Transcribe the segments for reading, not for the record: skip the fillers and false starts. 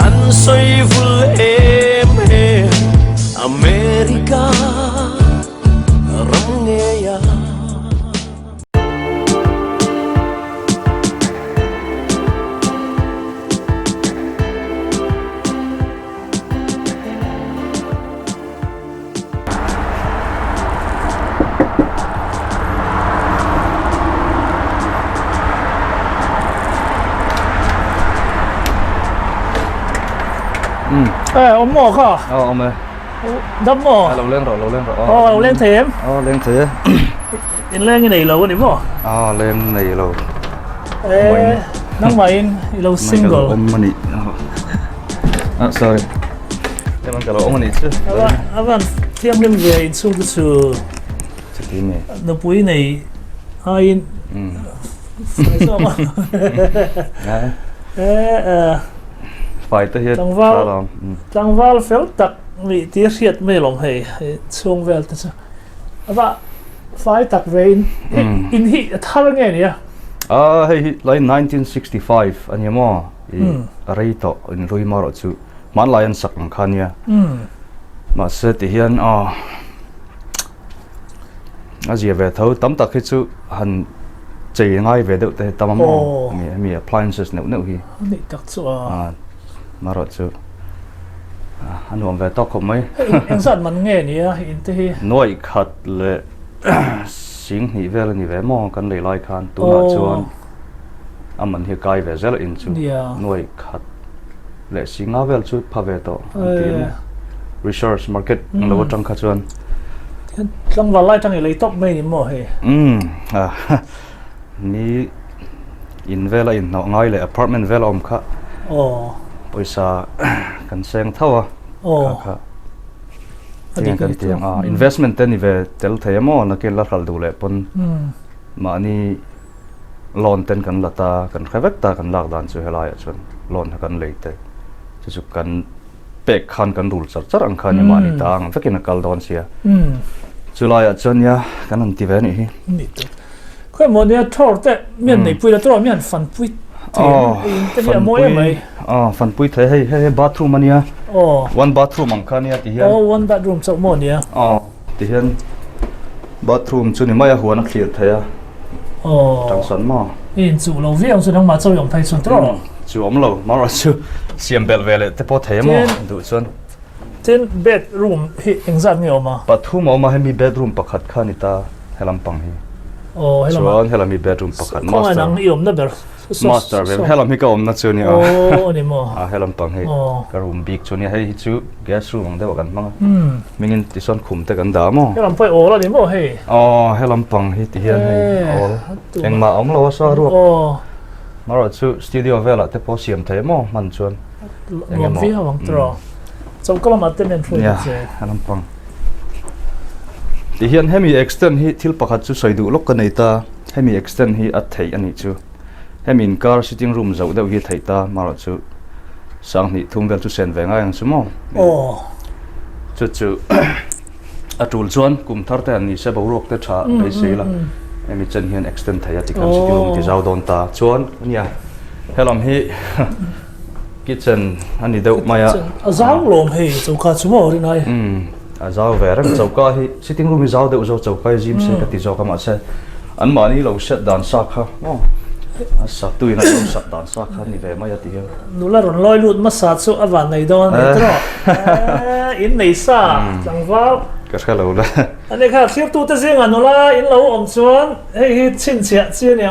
an soi vul em America ram nghe ya ông mỏ khả? Ông ơi. Đâm mỏ. Lâu lên rồi. Lâu lên thế em? Lên thế. Lên cái này lâu cái mỏ. Lên này lâu. Nang main lâu single. Ông mani. Sorry. Em ăn cái lâu ông mani chứ. Avan, thêm cái về in xuống cái sự. Thì mẹ. Nó bụi này ai phải sao mà? Phải tới hết. Tăng vào phèo tắc vị tiết hiện mấy lòng hay xuống về thế sao? Và phải tắc về in hi thằng nghe nhỉ? Hey, like 1965 anh em mo. Ray to in Rui Maro chu. Man lion sak ang khania. Mà sẽ thì hiện gì về thấu tấm tắc hết chu hành chỉ ngay về được thì tấm mo. Mi appliances nấu hi. Nị tắc chu mà rồi chứ anh muốn về tóc không mấy anh sản mình nghe nhỉ in thế nói khát lệ xin nghỉ về là nghỉ về mò cần lấy lại khan tu nói chuan anh mình hiện cài về rất là in chú nói khát lệ xin ngáo về chút phá về to tìm research market lâu trong khát chuan trong vào lại trong lấy tóc mấy nhỉ mò hay ni in về là in nó ngay lệ apartment về là om khá Paysa kan seng thawa kan tiang investment ten ve tel themo na ke la khal du le pon ma ni loan ten kan lata kan khawek ta kan lak dan chu helai chun loan kan leite chu kan pek khan kan rul char char ang khan ni ma ni tang vekin kal don sia chulai chun ya kan an ti ve ni ni to khoi mo ne thor te mian nei pui la tro mian fan pui phần pui phần pui thấy hay bathroom anh one bathroom ang khania thì hiện one bedroom so mo nia thì hiện bathroom chu ni mai huwa na clear thấy trong sân mà in chu lo vi ang chu nang ma chau yong thai chun tro chu om lo ma ra chu siam bel vele te po thấy mà du chun ten bedroom hi engzat ni oma bathroom oma hemi bedroom pakhat khanita helam pang hi chuan helami bedroom pakhat master nang iom na ber master ve helam hi ka om na chu ni ni mo helam pang hi ka room big chu ni hei chu guest room ang de kan mang mingin ti son khum te kan da mo helam poi o la ni mo hei helam pang hi ti hian hei ol eng ma om lo sa ru ma ro chu studio vela te po siam the mo man chuan ngom vi hawang tro chau kalam aten en phoi che helam pang ti hian hemi extend hi thil pakhat chu soidu lok ka nei ta hemi extend hi at thei ani chu hemin car sitting room zo deuh hi thei ta ma ro chu sang ni thum vel chu sen ve ngai ang chu mo chu atul chuan kum thar te ani se borok te tha ei seila hemi chen hian extend thei ati kan sitting room ti zau don ta chuan ania helam hi kitchen ani deuh maya zau lom hei chu kha chu mo ri nai zau ve ram chauka hi sitting room hi zau deuh zo chauka gym se ka ti zo ka ma se an ma ni lo set dan sa kha sa tu ina lo sat dan sa kha ni ve ma ya ti nula ron loi lut ma sa chu awan nei don nei tro in nei sa changwa ka kha lo la ane kha thir tu te zinga nula in lo om chuan hei hi chin chia chi ne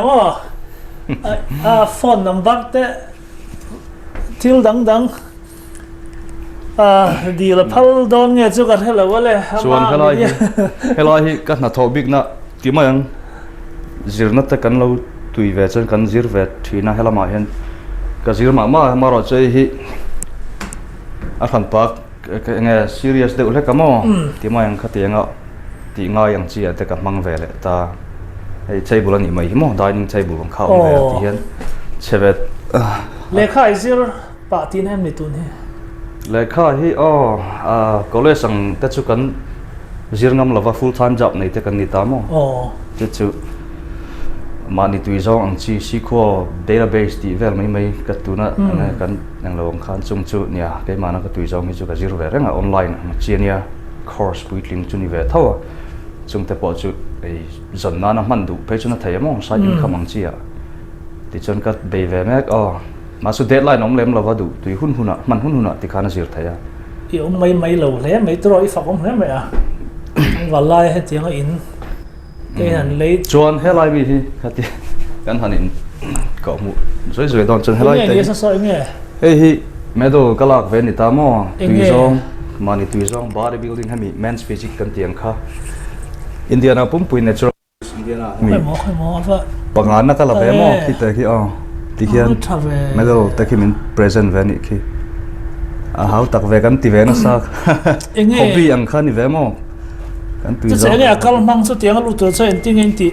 phone number te til dang di la phal don nge chu ka hello wale chuan helai hi ka na tho big na ti ma yang zirna ta kan lo tui ve chen kan zir ve thina helama hen ka zir ma ro chei hi a khan pak nge serious de ule kamo ti ma yang khatianga ti nga yang chi ate ka mang ve le ta hei table ani mai mo dining table ang khau ve ti hian chevet lekha zir pa tin hem ni tun he lekha hi college ang ta chu kan zir ngam lova full time job nei te kan ni ta mo chu mani tui zong ang chi SQL database ti vel mai katuna kan ang lawang khan chung chu nia ke mana ka tui zong hi chu ka zero ve renga online ma chiania course puitling chu ni ve thawa chung te po chu ei zon na na man du pe chu na thai mo sa income ang chia ti chon ka be ve mek ma su deadline om lem lawa du tui hun huna ti khana zir thaya i om mai lo le mai tro i fak om he mai a walai he tiang in cái hành lấy chuan helai mi hi khati kan hanin ko mu zoi don chon helai te soi nge hi medo kalak ve ni ta mo tui zong mani tui zong bodybuilding hami men's physique kan tiang kha Indiana pumpuin natural Indiana mi khoi mo va pangan na kala ve mo ki te ki ti hian medo ta ki min present ve ni ki a hau tak ve kan ti ve na sa hobby ang kha ni ve moจะเนี่ยกำลังสุดที่ยังรู้ตัวใช่จริงจริง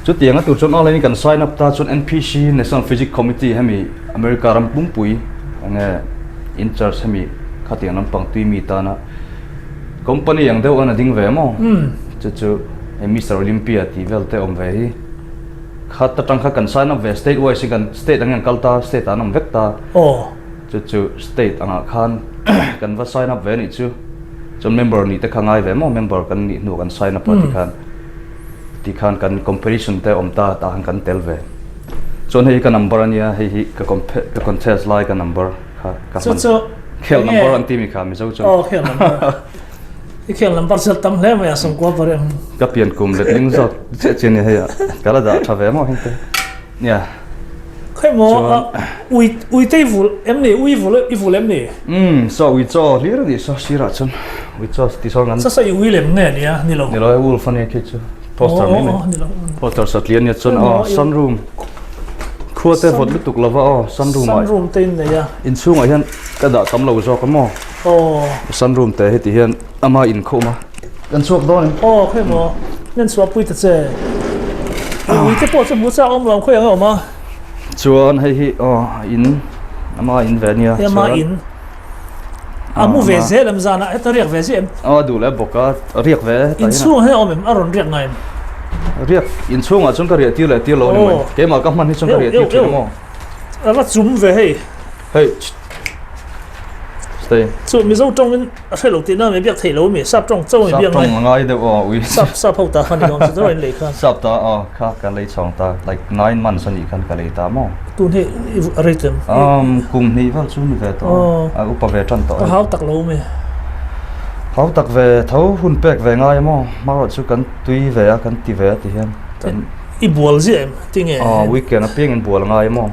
สุดที่ยังตัวจนอะไรนี่กัน sign up ตาจน NPC National Physics Committee ให้มีอเมริการำปุ่มปุยไง in charge ให้มีขัดยังน้ำปังตุยมีตานะ company ยังเดียวกันดิ้งเวมั้งจู่ๆไอ้ Mr. Olympia ที่เวลเตอมเวฮีขัดตั้งขัดกัน sign up เว state wise กัน state อันยังกัลตา state อันนั้นเวกตาจู่ๆ state อันนั้นขันกันว่า sign up เวนี่จู่จน member นี่แต่ข้างไงเว้ยมั้ง member กันนี่หนูกัน sign up ที่ขันกัน competition แต่อมตาหันกันเตลเว้ยจนให้กัน number เนี่ยให้กับ contest ไล่กัน number ค่ะกับมันเขียน number อันที่มีค่ะมิโซจนเขียน number เขียน number เสร็จตั้มแล้วไม่ส่งกว่าไปเลยก็เปลี่ยนกลุ่มเลยลิงก์จดเจนนี่ให้ก็ระดับทำเว้ยมั้งเห็นไหมเนี่ยค่อยมองอุ้ยเตยฟูเอ็มนี่อุ้ยฟูเอ็มนี่so อุ้ยจ่อเรื่องนี้ so สิระจนอุ้ยจ่อที่สองงั้นใช่อุ้ยเล่มเนี่ยนี่เราไอ้วูลฟันเนี่ยคิดจ้ะ poster นี่poster สัตว์เลี้ยงเนี่ยจนsunroom ครัวแต่ฝนไม่ตกแล้วว่าsunroom เต็มเลยอินซูงไอ้เหี้ยกระดาษตำเหลาจอกกันมั้งsunroom แต่ให้ที่เหี้ยอามาอินเข้ามากันสวบโดนค่อยมองนั่นสวบปุ้ยแต่เจ้อุ้ยจะปวดจะมุดจะอมลองค่อยยังออกมาชวนให้อินอามาอินเวเนียอามาอินมูเวเซลมซานะเรียกเวเซมดูแลบอกว่าเรียกเวอินซูงให้อมอารมณ์เรียกไงเรียกอินซูงจนก็เรียกที่เลยที่เราเนี่ยเกี่ยมากับมันที่จนก็เรียกที่ชั่วโมงแล้วก็จุ่มเวเฮ้ยso Mizo 中文ใช่หรอกที่นั่นไม่เบียกเทโลมีซับจงเจ้าไม่เบียกไงง่ายเดียวอุ้ยซับพวกตาคันนี้ของจะต้องเลยค่ะซับตาค่ะกันเลยสองตา like 9 months นี่กันกันเลยตาหม้อตัวนี้อะไรเต็มกลุ่มนี้ว่าช่วงนี้เวทอุปเวทันต่อเขาตักโลมีเขาตักเวทเขาหุ่นเป๊กเวง่ายหม้อมาว่าช่วงกันตุยเวกันตีเวที่เห็นอีบัวเสียมจริงไงวิกเกนเปียงบัวง่ายหม้อ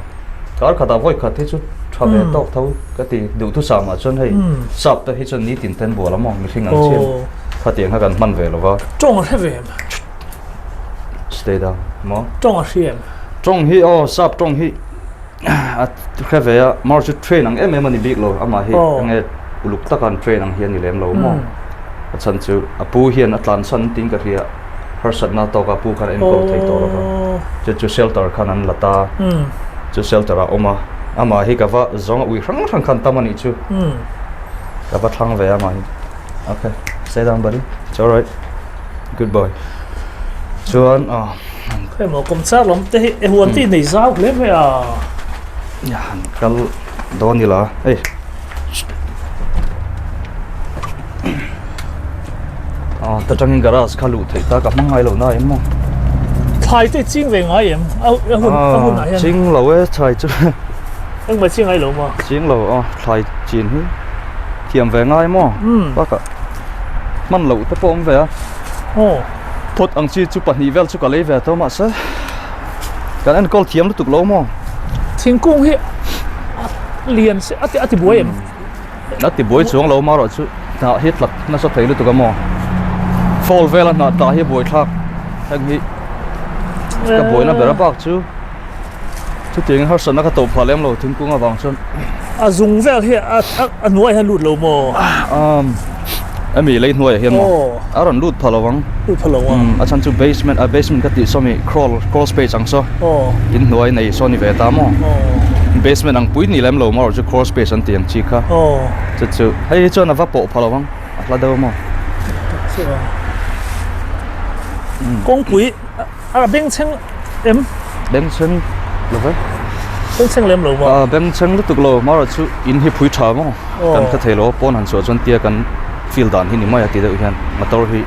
การขัดเอาไว้ขัดที่ชุดทำให้ตอกเท่าก็ตีดูทุกสามจนให้สับแต่ให้จนนี้ติดเต้นบัวแล้วมองมีทิ้งอันเชี่ยขัดเตียงให้กันมันเวลว่าจงอะไรเวม stay down มั้งจงอะไรเวมจงฮีสับจงฮีแค่เวะมาจุดเทรนนังมันนี่บิ๊กโลอามาฮียังไงลุกตะการเทรนนังเฮียนี่เลี้ยงโลมั้งฉันจูปูเฮียนอัตลันสันติงกับเฮียฮาร์สัตนาโตกับปูคันเอ็นโกไทยโตแล้วก็จะเชลเตอร์คันนั้นละตาจะเชลเตอร์ออกมาอามาฮิกว่าจงอุ้ยครั้งคันตามันอีจูกับว่าทางเวะมาฮิโอเค stay down buddy it's alright good boy ชวนใครบอกกำซัดลมแต่ไอ้หัวที่ในซ้าวเล็บเลยอย่าก็โดนนี่ละเฮ้ยแต่จังกระสขาลุยตากับมังไงเราหน้าเอ็มมั้งไทยที่จริงเวงไงเอ็มเอาหุ่นไหนจริงเราไทยจุดยังไม่จริงไงหรอมั้งจริงเราไทยจีนเทียมเวงไงมั้งว่าก็มันเราแต่ปมเวะพดอังชีจุปันนิเวลจุกอะไรเวะตัวมาซะการอันก็เทียมตุกโลมั้งทิ้งกุ้งที่เรียนเสียอธิบวยเอ็มอธิบวยช่วงเรามาหรอจุน่าเฮ็ดหลักน่าสะเทือนตุกมั้งฟอลเวลน่าตาเฮ็ดบวยทักทั้งนี้กับบวยน่าเบรบักจูชุดที่เขาสนักตัวพาเลี้ยงเราถึงกุ้งบางส่วนจุงเวลที่หน่วยให้หลุดเราโมมีเล่นหน่วยเห็นมั้งรอนหลุดพาเราวังฉันจู basementก็ติดสมี crawl space จังซะอินหน่วยในโซนนี้เวทามอ basement อังปุ้ยนี่เลี้ยงเรามาเราจะ crawl space อันเตียงชีค่ะจู่ให้เจ้าหน้าว่าโปะพาเราวังลาเดอร์มั้งกงปุ้ย beng cheng em beng chen lo ve beng cheng lem lo mo beng chen lu tuk lo ma ra chu in hi phui tha mo kan ka thelo pon han so chon tia kan field dan hi ni mai ati deuh hian motor hi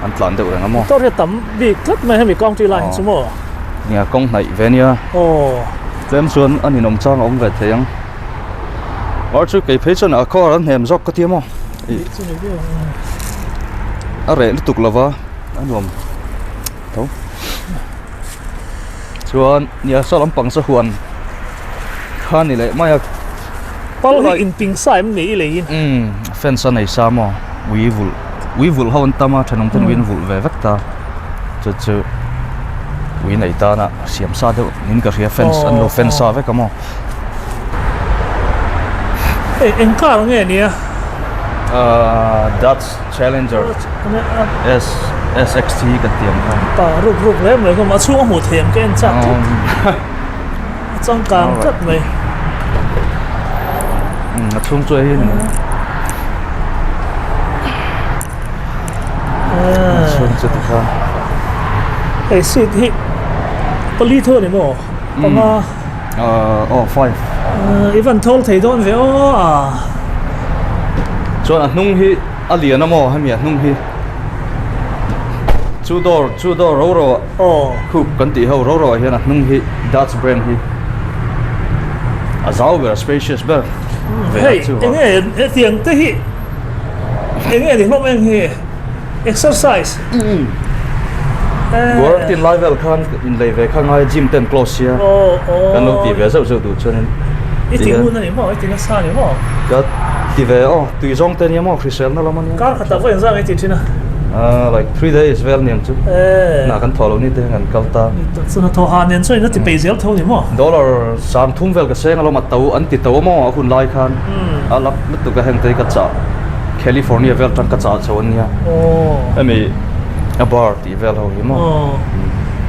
an tlan deuh rang amo motor he tam bi klat mai hemi kong ti line chu mo nia kong nai ve nia lem chuan an hinom chang om ve theyang ar chu kei phei chon a khor an hem jok ka ti mo a re lu tuk lova an lom to chuan nia salam pang sa huan khan ni le mai pal hi in ping sai ni le in fence nei sa mo we vul hawn tama thanong ten win vul ve vekta chu we nei ta na siam sa de nin ka ria fence an lo fence sa ve ka mo en car nge ni that's challenger SXT ka tiam ka ta rup lem le ko ma chu mu them ke en chak chang kang kat mai a chung chui hin chung chu ta kha ei sit hi poli tho ni mo panga 5 even thol thei don ve chuan a hnung hi a lian amo hemi a hnung hi chu door ro khu kan ti ho ro hian a hnung hi that's brand hi a zau ver spacious ber hey enge tiang te hi enge di hlom eng hi exercise work in level khan in leve khangai gym ten close here kan lo ti ve zo du chuan ti mun ani mo ti na sa ni mo ka ti ve tui zong ten yamo chrisel na lamani kar khata vo zang ti thina like 3 days well niam chu na kan tholo ni te ngan kalta chuna tho han nen choi na ti pezel tho ni mo dollar sam thum vel ka seng alo matau an ti to mo khun lai khan alak lutu ka heng te ka cha California vel tang ka cha chon nia ami a bar ti vel ho hi mo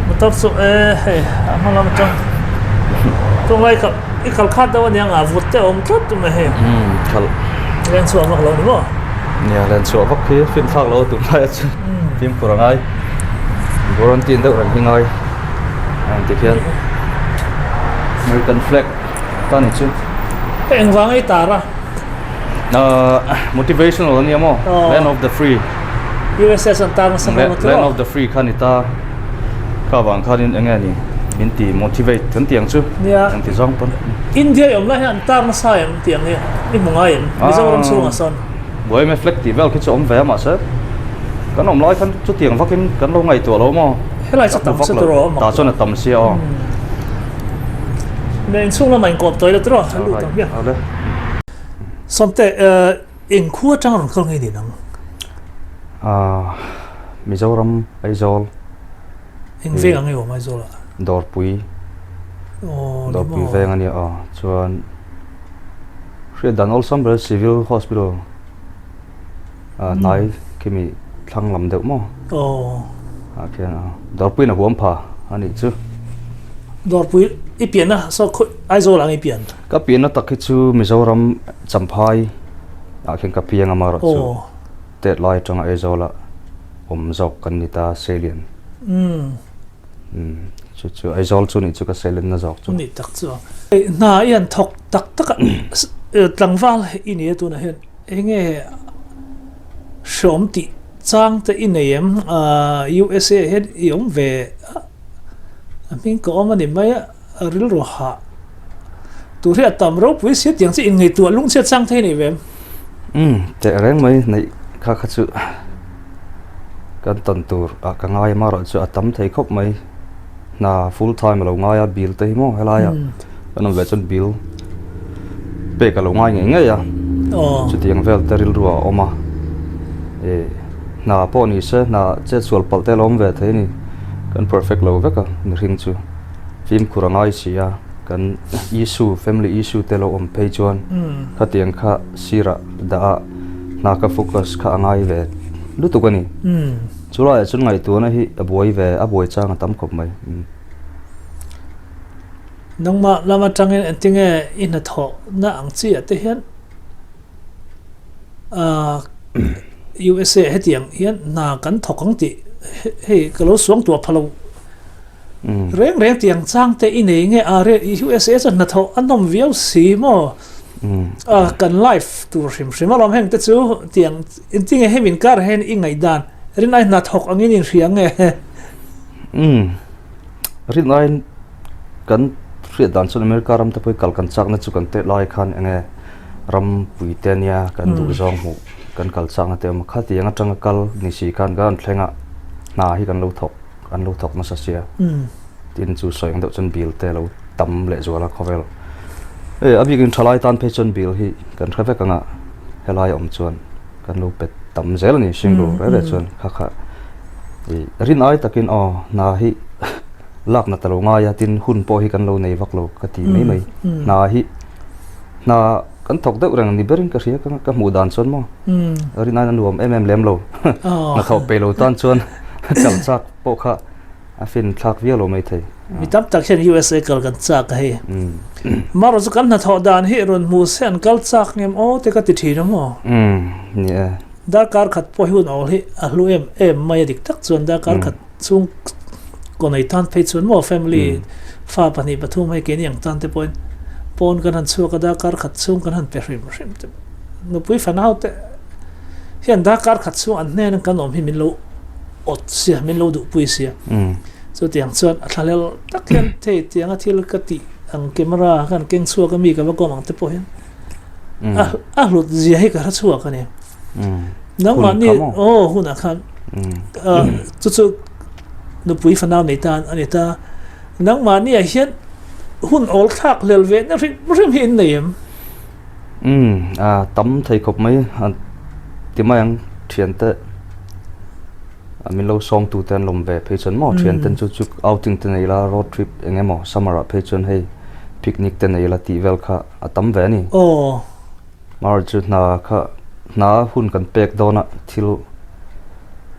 motor so hey amala motor to lai ka ikal khat da wan yang a vut te om tlat me he khal len so ma lo ni mo nia len so vak khi fin thak lo tu lai chu tim kurangai warranty ndeu ran hingai an ti khian American flag ta ni chu eng wang ai tara motivational ni mo land of the free USS an tar sa mo to land of the free khanita ka wang khanin engani min ti motivate kan tiang chu ang ti jong pon India yom la han tar na sa yam tiang he ni mungai en Mizo ram su nga son boy me flag ti vel ki chu om ve ma sa kan om lai kan chu tiang vakin kan lo ngai to lo mo helai sa tam sa to ro ta chon tam si nên chung là mình cọp tới là rồi lu tao biết xong te in khua trang rồi không nghe gì nắng Mizoram Aizol in về ang yêu mai rồi dor pui ve ngani chuan hre dan ol sam civil hospital nai kimi thlang lam deuh mo khian dor pui na huam pha ani chu dor pui i pian na so Aizol lang i pian ka pian na takhi chu Mizoram champhai khian ka piang amara chu tet lai tanga Aizola jok kan nita salient chu Aizol chu ni chu ka salient na jok chu ni tak chu na yan thok tak tlangwal ini tu na hen enge Sawmtea'n chang te inayem USA head yom ve min ko ma ni mai ril ro ha tu ria tam ro pui siat yang chi in ngai tu lung che chang the ni vem te reng mai nei kha chu kan tan tur ka ngai ma ro chu atam thei khop mai na full time lo ngai bill te mo helaya kan ve chon bill pe ka lo ngai ngai ya chu tiang vel teril ruwa oma na po ni se na che sual pal te lom ve the ni kan perfect lo ve ka ni ring chu film kurangai sia kan issue family issue te lo om pe chuan kha tiang kha sira da na ka focus kha angai ve lu tu ka ni chula chun ngai tu na hi aboi ve aboi chang tam khop mai nangma lama tangin antinge in a tho na ang chi ate hian USA hetiang hian na kan thokang ti hei kalo suang tu phalo reng tiang chang te in ei nge are USA chan na tho anom viau si mo kan life tur rim rim alom heng te chu tiang in ting he min kar hen i ngai dan rin ai na thok angin in riang nge rin ai kan riat dan chun America ram te poi kal kan chak na chu kan te lai khan enge ram pui te nia kan du zong mu kan kal chang te ma kha tiang atang kal ni si kan gan thlenga na hi kan lo thok na sa sia tin chu soing do chun bil te lo tam le zuala khovel abi kin thalai tan pe chun bil hi kan khave kanga helai om chuan kan lo pet tam zel ni singu re chuan kha rin ai takin na hi lak na talo nga ya tin hun po hi kan lo nei vak lo ka ti mai na hi na kan thok deuh rang ni berin ka ria ka mu dan chon mo rin ai nuam lem lo na thok pe lo tan chuan cham chak po kha a fin thak vi lo mai thei mi tam tak chen USA kal kan chak he maro chu kan na tho dan hi ron mu sen kal chak ngem te ka ti thina mo yeah da kar khat po hun ol hi a hlu em mai dik tak chuan da kar khat chung konai tan pe chuan mo family fa pani pathum mai ke niang tan te point pon kan han chu ka da kar khat chung kan han pe rim te no pui fanau te hian da kar khat chu an nen kan om hi min lo ot sia min lo du pui sia so tiang chuan a thalel tak hian the tiang a thil ka ti ang camera kan keng chu ka mi ka ba ko mang te po hian a hlut zia hi ka chu ka ne nang ma ni hun a khan chu no pui fanau nei tan ani ta nang ma ni a hian hun ol thak lel ve na rim hin nei tam thei khop mai ti mai ang thian te min lo song tu ten lom ve pe chon mo thian ten chu outing te nei la road trip engemo summer a pe chon hei picnic te nei la ti vel kha atam ve ni mar chu na hun kan pek dona thil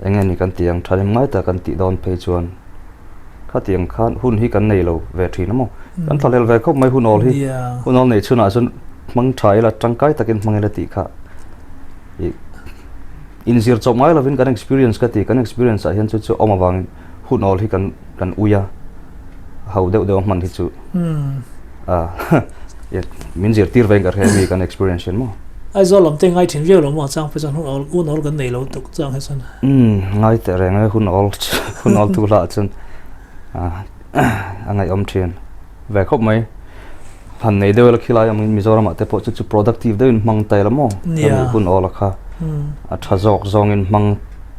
engen ni kan tiang thalim ngai ta kan ti don pe chuan kha tiang khan hun hi kan nei lo ve thina mo kan thalel ve khop mai hun ol nei chuna chun mang thai la tangkai takin mangela ti kha in zir chop mai lovin kan experience ka ti kan experience a hian chu omawang hun ol hi kan uya how deuh man hi chu min zir tir veng ka he mi kan experience mo ai zo lam te ngai thin viau lo mo chang pe chan hun ol kan nei lo tuk chang he san ngai te reng hun ol tu la chun angai om thien ve khop mai han nei deuh la khilai am Mizoram ate po chu productive deuh mang tai la mo hun ol kha a thazok zong in mang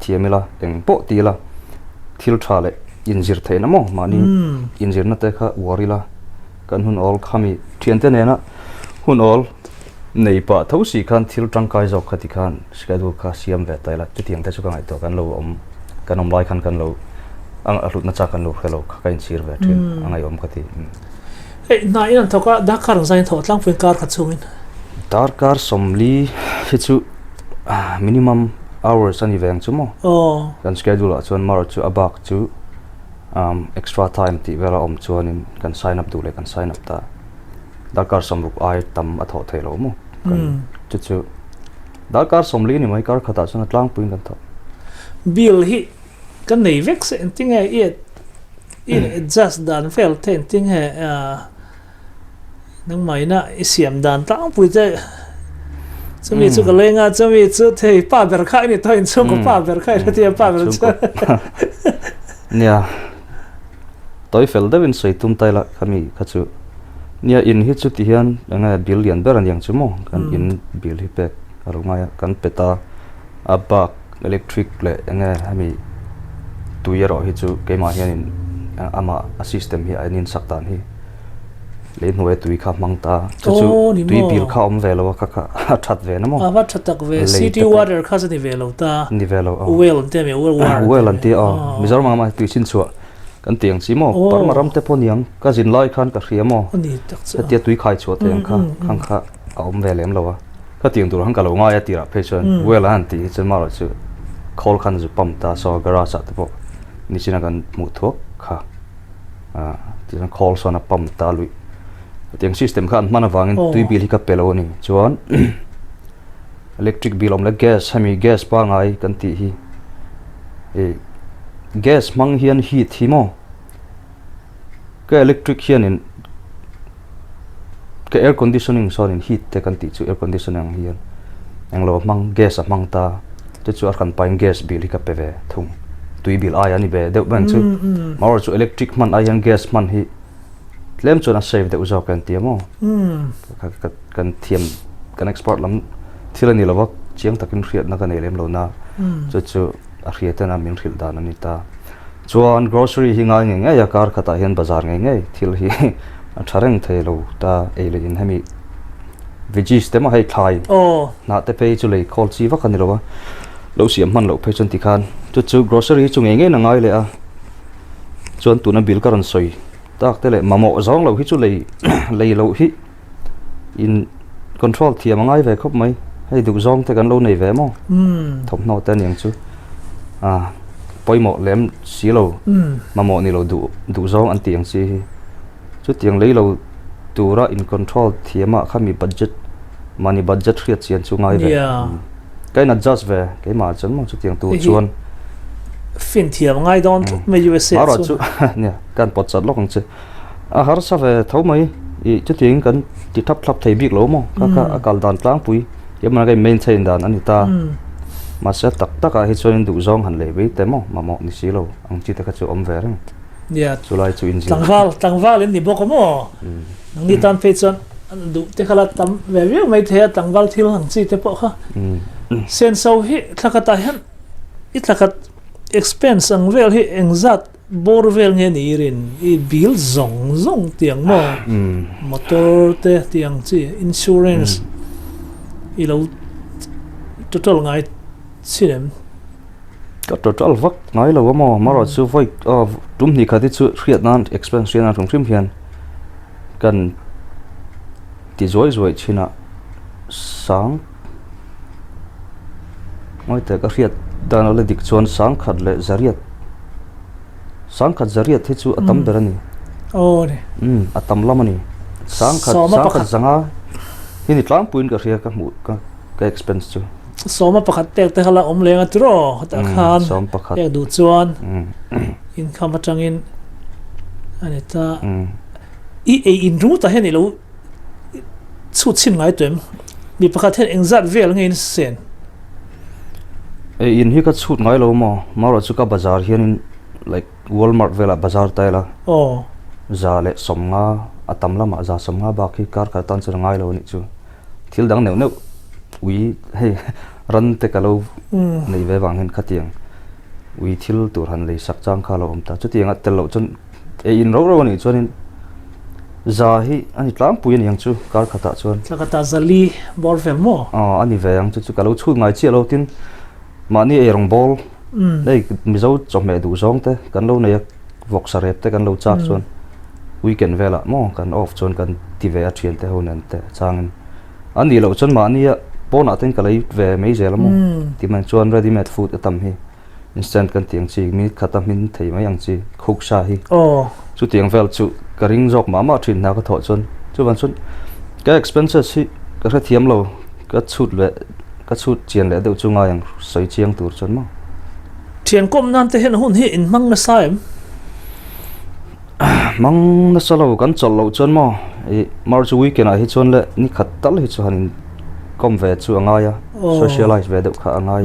thiamila eng po ti la thil thale injir theina mo mani injir na te kha warila kan hun ol khami thian te nena hun ol nei pa thosi khan thil tangkai jok khati khan schedule kha siam ve taila ti tiang te chu ka ngai to kan lo kan om lai khan kan lo ang alut na cha kan lo hello kha kain sir ve thin angai om khati na in thoka da kar zain tho tlang pui kar khachungin kar somli hi chu minimum hours ani veng chu mo kan schedule a chuan mar chu abak chu extra time ti vela om chuan in kan sign up du le kan sign up ta dakar somruk ai tam a tho thelo mo kan chu dakar somli ni mai kar khata chuan tlang puin kan tho bill hi kan nei vex enting in adjust dan fel ten ting he nang mai na isiam dan tlang pui te chumi chu ka lenga chumi chu thei pa ber khai ni toin chu ko pa ber khai ra tia pa ber chu nia toy fel devin sei tum tai la khami khachu nia in hi chu ti hian anga billion ber an yang chu mo kan in bill hi pek arunga ya kan peta abak electric le anga hami tuyero hi chu keima hian in ama a system hi anin saktan hi le noe tui kha mangta chu tui bil kha om velo kha that ve na mo awa thatak ve city water kha ni velo ta ni velo well te me well anti Mizoram ma tu sin chu kan tiang chi mo parmaram te poniang ka jin lai khan ka khria mo ani tak cha te tui khai chu te kha khang kha om velem lo wa ka tiang dur hang ka lo nga ya tira phechon well anti chen ma ro chu khol khan ju pam ta so gara cha te po ni china kan mu thok kha ti ran khol so na pam ta lui tiang system khan mana wangin tui bil hi ka pelo ni chuan electric bill om la gas hami gas pa ngai kan ti hi gas mang hian heat hi mo cái electric hiền in cái air conditioning so in heat te kan ti chu air conditioning hiền ang lo mang gas mang ta chu chu kan pain gas bill ka pe ve thung tui bill ai ani be deuh ban chu mar chu electric man ai ang gas man hi lem chu na save de uzo kan ti mo kan thiam kan export lam thilani lawak chiang takin riat na kan elem lo na chu a riat na min ril dan ani ta chuan grocery hi ngai nge ya kar khata hian bazar nge thil hi a thareng thei lo ta ele in hemi veggies te ma hai khai na te pe chu lei khol chi wa kan lo lo siam man lo pe chon ti khan chu grocery chu nge na ngai le a chuan tu na bill karon soi tak te le mamo zong lo hi chu lei lei lo hi in control thiam ngai ve khop mai hei du zong te kan lo nei ve mo thom no te niang chu poimo lem silo mamo ni lo du zong an tiang si chu tiang lei lo tura in control thiama khami budget money budget riat chian chu ngai ve cái na just về cái mà chấn mà chút tiền tu chuan fin thiam ngai don me USA chu nè kan pot chat lok che a har sa ve thau mai i chút tiền kan ti thap thap thei bik lo mo ka akal dan tlang pui yam cái maintain dan anita mà sẽ tak a hi chuan du zong han le ve te mo mamo ni si lo ang chi ta ka chu om ve reng chu lai chu in tangval in ni bok mo nang ni tan fe chuan du te khala tam ve ve mai the tangval thil hang chi te po kha sen so hi thakata hian I thakat expense ang vel hi engzat bor vel nge ni rin I bill zong tiang mo motor te tiang chi insurance I lo total ngai chinem ka total vak ngai lo mo maro chu voi tum ni khati chu riat nan expense na thong thim hian kan ti zoi china sang ngoi te ka riat dan le dik chuan sang khat le zariat hi chu atam berani ne atam lamani sang khat zanga hini tlang puin ka ria ka mu ka expense chu soma pakhat tek te hala om lenga tro ta khan tek du chuan income atangin anita in ru ta hen lo chu chin ngai tem mi pakhat hen engzat vel ngein sen in hi ka chut ngai lo mo maro chu ka bazar hian like Walmart vela bazar taila za le somnga atam lama za somnga ba khi kar ka tan chu ngai lo ni chu thil dang neu ui hey ran te kalo nei ve wang hen khatiang ui thil tur han le sak chang kha lo om ta chu tianga tel lo chon in ro ni chuan za hi ani tlam puin yang chu kar khata chuan tlakata zali bor ve mo ani ve yang chu kalo chu ngai chi lo tin mani e rong bol nei Mizo chom me du zong te kan lo nei vok sarep te kan lo chak chuan weekend vela mo kan off chuan kan ti ve a thian te honan te chang ani lo chon mani a pona ten kalai ve mei zel mo ti man chuan ready made food atam hi instant kan tiang chi mi khatam min thei mai yang chi khuk sha hi chu tiang vel chu karing jok mama thin na ka tho chuan chu ban chuan ka expenses hi ka ra thiam lo ka chut chian le deuh chunga yang soi chiang tur chuan mo thian kom nan te hen hun hi in mang na saim mang na salo kan chol lo chuan mo mar chu weekend a hi chuan le ni khat tal hi chu han kom ve chu anga socialize ve deuh kha anga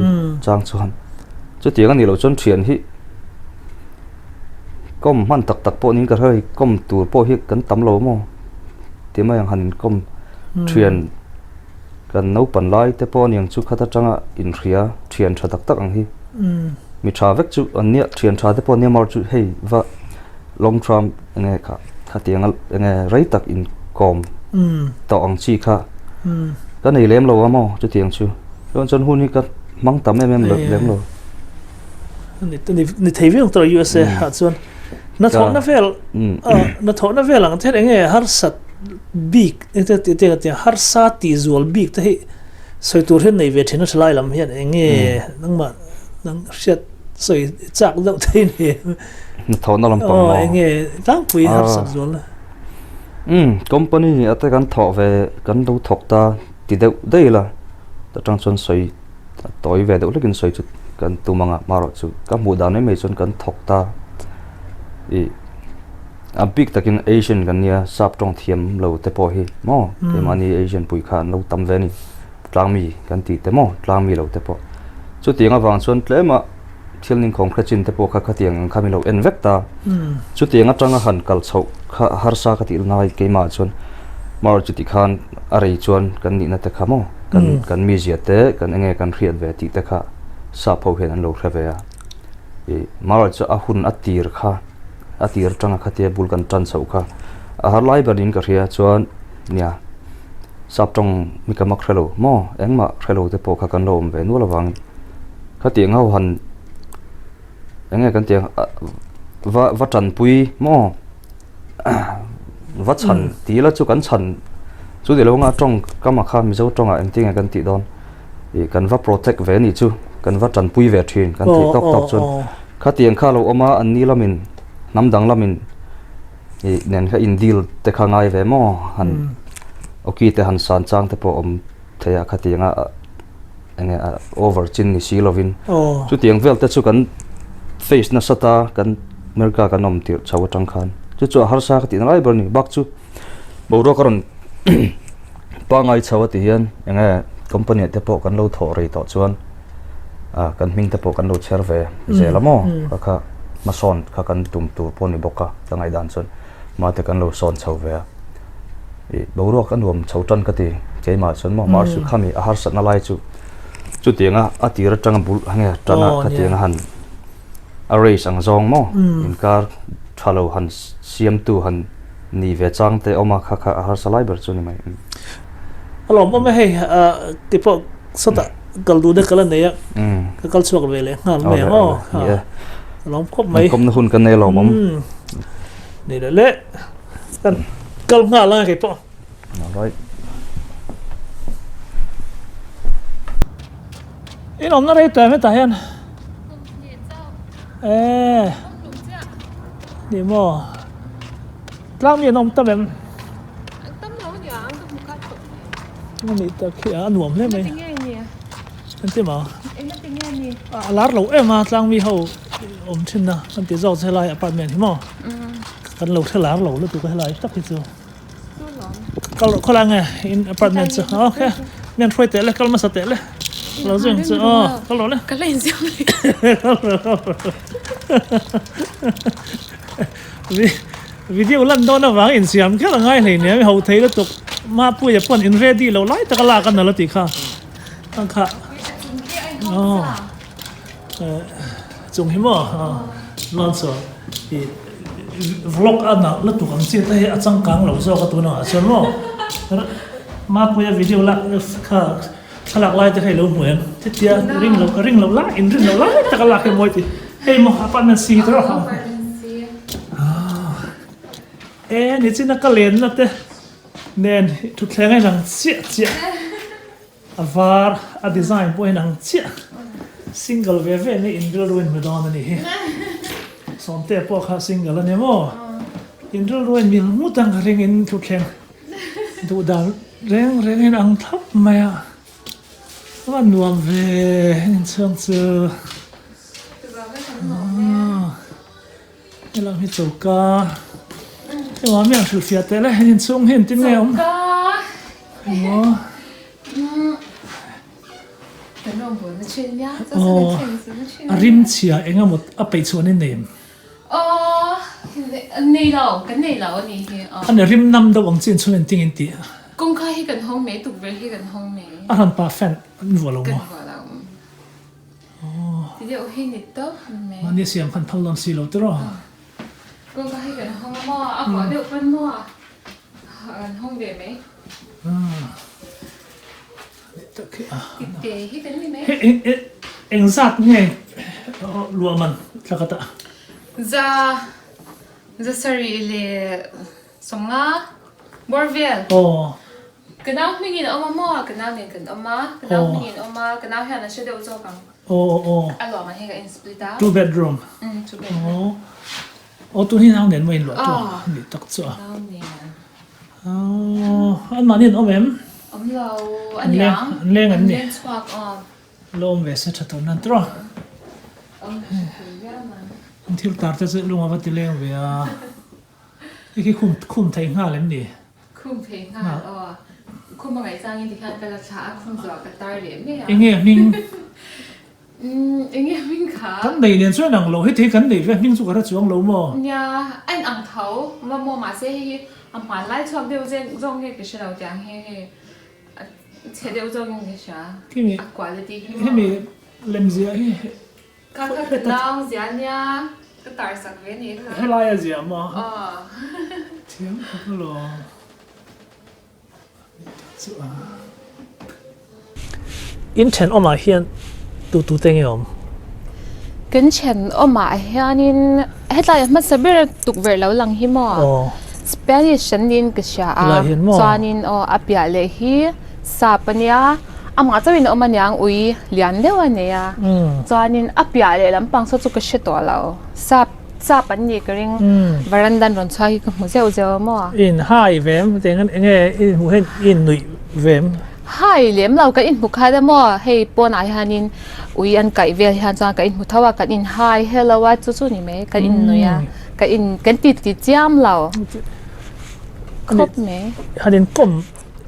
chang chuan chu tiang ani lo chuan thian hi kom man tak po nin ka roi kom tur po hi kan tam lo mo ti mai ang hanin kom thian kan no pan lai te po niang chu khata changa in ria thian tha tak ang hi mi tha vek chu ania thian tha te po ne mar chu hei va long term nge kha tiang nge rei tak in kom to ang chi kha ka nei lem lo mo chu tiang chu chon hun hi ka mang tam em lem lo ni thei viang to USA ha chuan na thona vel ang the nge har sat big te har sa ti zual big te hi soi tur hen nei ve thina thlai lam hian nge nang shet soi chak lo the ni na thona lam pang nge tang pui har sat zual company ate kan tho ve kan do thok ta ti deuh dei la ta tang chon soi toy ve deuh lekin soi chu kan tu manga maro chu ka mu da nei me chon kan thok ta a big takin Asian kan nia sap tong thiam lo te po hi mo te mani Asian pui khan lo tam ve ni tlangmi kan ti te mo tlangmi lo te po chu tianga wang chuan tlema thilning concrete chin te po kha tiang khami lo en vekta chu tianga tanga han kal chho har sa ka til nai ke ma chuan mar chu ti khan arei chuan kan ni na te khamo kan mi zia te kan enge kan riat ve ti te kha sa pho hen an lo hreve a e mar chu a hun atir kha atir tanga khatia bul kan tran chho kha a har lai barin ka ria chuan nia sap tong mi ka mak hrelo mo engma hrelo te po kha kan lom ve nu lawang khatiang ho han enge kan tiang va tran pui mo va chan ti la chu kan chan chu de lo nga tong kama kha Mizo tonga en tinga kan ti don e kan va protect ve ni chu kan va tran pui ve thin kan ti tok chun khatiang kha lo oma an ni lamin namdang lamin e nen kha in deal te kha ngai ve mo han oki te han san chang te po om theya khatianga enge over chin ni silovin chu tiang vel te chu kan face na sata kan merka kan om tir chaw tang khan chu har sa khati nai ber ni bak chu boro karon pa ngai chawati hian enge company te po kan lo tho rei to chuan kan ming te po kan lo cher ve zelamo kha mason kha kan tum tur poni boka tangai dan chon ma te kan lo son chau ve e boro kan rom chau tan ka ti keima chon ma mar su khami a har sat na lai chu tianga atir tang bul hanga tana ka tianga han array sang zong mo in kar thalo han cm2 han ni ve chang te oma kha kha har salai ber chu ni mai alom ma hei tipo sota kaldu de kala ne ya ka kal chuak ve le ngal me ho alom khop mai kom na hun kan ne lo mom ni le kan kal nga la ke po right in om na rei ta me ta hian đi mò lang miền ông ta em tâm nấu nhở tâm một cái nó bị ta khi ăn uống lên mày anh thấy mà em nói tiếng Anh gì lát lâu em mà lang mi hậu ông trên na anh thấy giàu xe lại apartment thế mà căn lâu thế lát lâu nó tụi cái lại tắc hết rồi kalau lang à in apartment chứ ok nên thôi tệ là kalau mà sao tệ là lâu rồi chứ kalau là cái này riêng video lần đó nó vắng Instagram cái là ngay này nè hậu thấy nó tục mà bây giờ còn in ready lâu lại tất cả là cái nào là tí kha ăn kha dùng hiểm lần sau thì vlog anh nào là tụi anh chia tay ở trong cảng lâu sau cái tụi nó cho nó mà bây giờ video là kha khá là lại thì hay lâu mượn thế thì ring lâu lại in ring lâu lại tất cả là cái mồi thì hey mo apartment si đóนี่จินักเล่นนะเต้เน้นทุกแห่งให้หนังเจี๊ยเจี๊ยวาร์ดีไซน์พวกหนังเจี๊ยซิงเกิลเวฟนี่อินดิลรูนไม่ดอนนี่สอนเต้พวกเขาซิงเกิลเนี่ยมั้งอินดิลรูนมีมุตังเร่งอินทุกแห่งดูดาวเร่งให้หนังทับไหมอ่ะว่าหน่วงเวนี่ช่างเจอนี่เราไม่จบกันแต่ว่าไม่อยากสูญเสียแต่ละเห็นส่งเห็นที่แนวเป็นน้องบัวมาเชียร์ยาจะสนิทสนิทเชียร์ ริมเชียเองก็หมดเอาไปชวนในเนมนี่เรากันนี่เรานี่อันนี้ริมน้ำดาวงจีนชวนติ้งอินตี公開喺緊空尾，讀俾喺緊空尾。อันนั้นป้าแฟนวัวลง跟มั้ง我啦。啲我喺呢度係咪？อันนี้เสียงพันพันลำสีเราตัว公開喺緊空麼？阿婆啲分麼？緊空嘅未？啲喺緊啲未？เอ็งซัดเนี่ยรัวมันสักตะจะสรีเลยสงละบอร์เวลกันน้าไม่กินออกมาหม้อกันน้าเนี่ยกันออกมากันน้าไม่กินออกมากันน้าเห็นแล้วช่วยเดี๋ยวจะฟังอร่อยมันให้กับอินสปิริตา two bedroom two bedroom ตัวนี้น้าเนี่ยไม่หลวตัวนี่ตักจ้ะน้าเนี่ยอันมาเนี่ยเอาแม่เราอันยังเลี้ยงอันนี้ชวักลมเวสชัดตัวนั้นตัวอันที่ตาร์จะลุงมาวัดที่เลี้ยงเวีย ที่คุมไทยง่าเลยนี่คุมเพลงค่ะคุมมาไงจ้างยินดีค่ะเป็นราชาคุมจอกระต่ายเหลี่ยมเนี่ยเองมิงเองมิงขากันไหนเรียนช่วยหนังโลให้ที่กันไหนเว้ยมิงสุขภาพช่วงโลมั้งเนี่ยอันอ่างเท้าว่ามัวมาเสียให้อ่างผ่านไล่ชอบเดียวเจนจงเงี้ยก็เชื่อเราจังให้เชื่อเดียวจงเงี้ยใช่ที่มีกว่าเลยดีที่มีเล่มเสียก็คือน้องเสียเนี่ยก็ตัดสักเว้นนี่ค่ะให้ลายเสียมั้งเที่ยงก็รออินเทนออกมาเฮียนตูเต็งยอมกันเช่นออกมาเฮียนินให้ตายมันสบายตุกเวลาหลังหิมะสเปนิชนินก็เชียจานินอับยาเลฮีซาปเนียอามาจะวินออกมาอย่างอุยเลียนเดียวเนี่ยจานินอับยาเลลำปังสุดก็เชื่อตัวเราซาปันยี่กริงบารันดันรอนชัยก็มือเจ้าเจ้ามั่วอินไฮเวมแต่งั้นเงี้ยอินหูเห็นอินหนุ่ยเวมไฮเหลี่ยมเราก็อินบุคคลได้มั่วให้ปนไอฮันินอุยอันไก่เวลฮันจางก็อินหุทว่าก็อินไฮเฮลว่าจู่ๆนี่ไหมก็อินหนุ่ยก็อินกันติดจ้ำเราครบไหมฮันินก้ม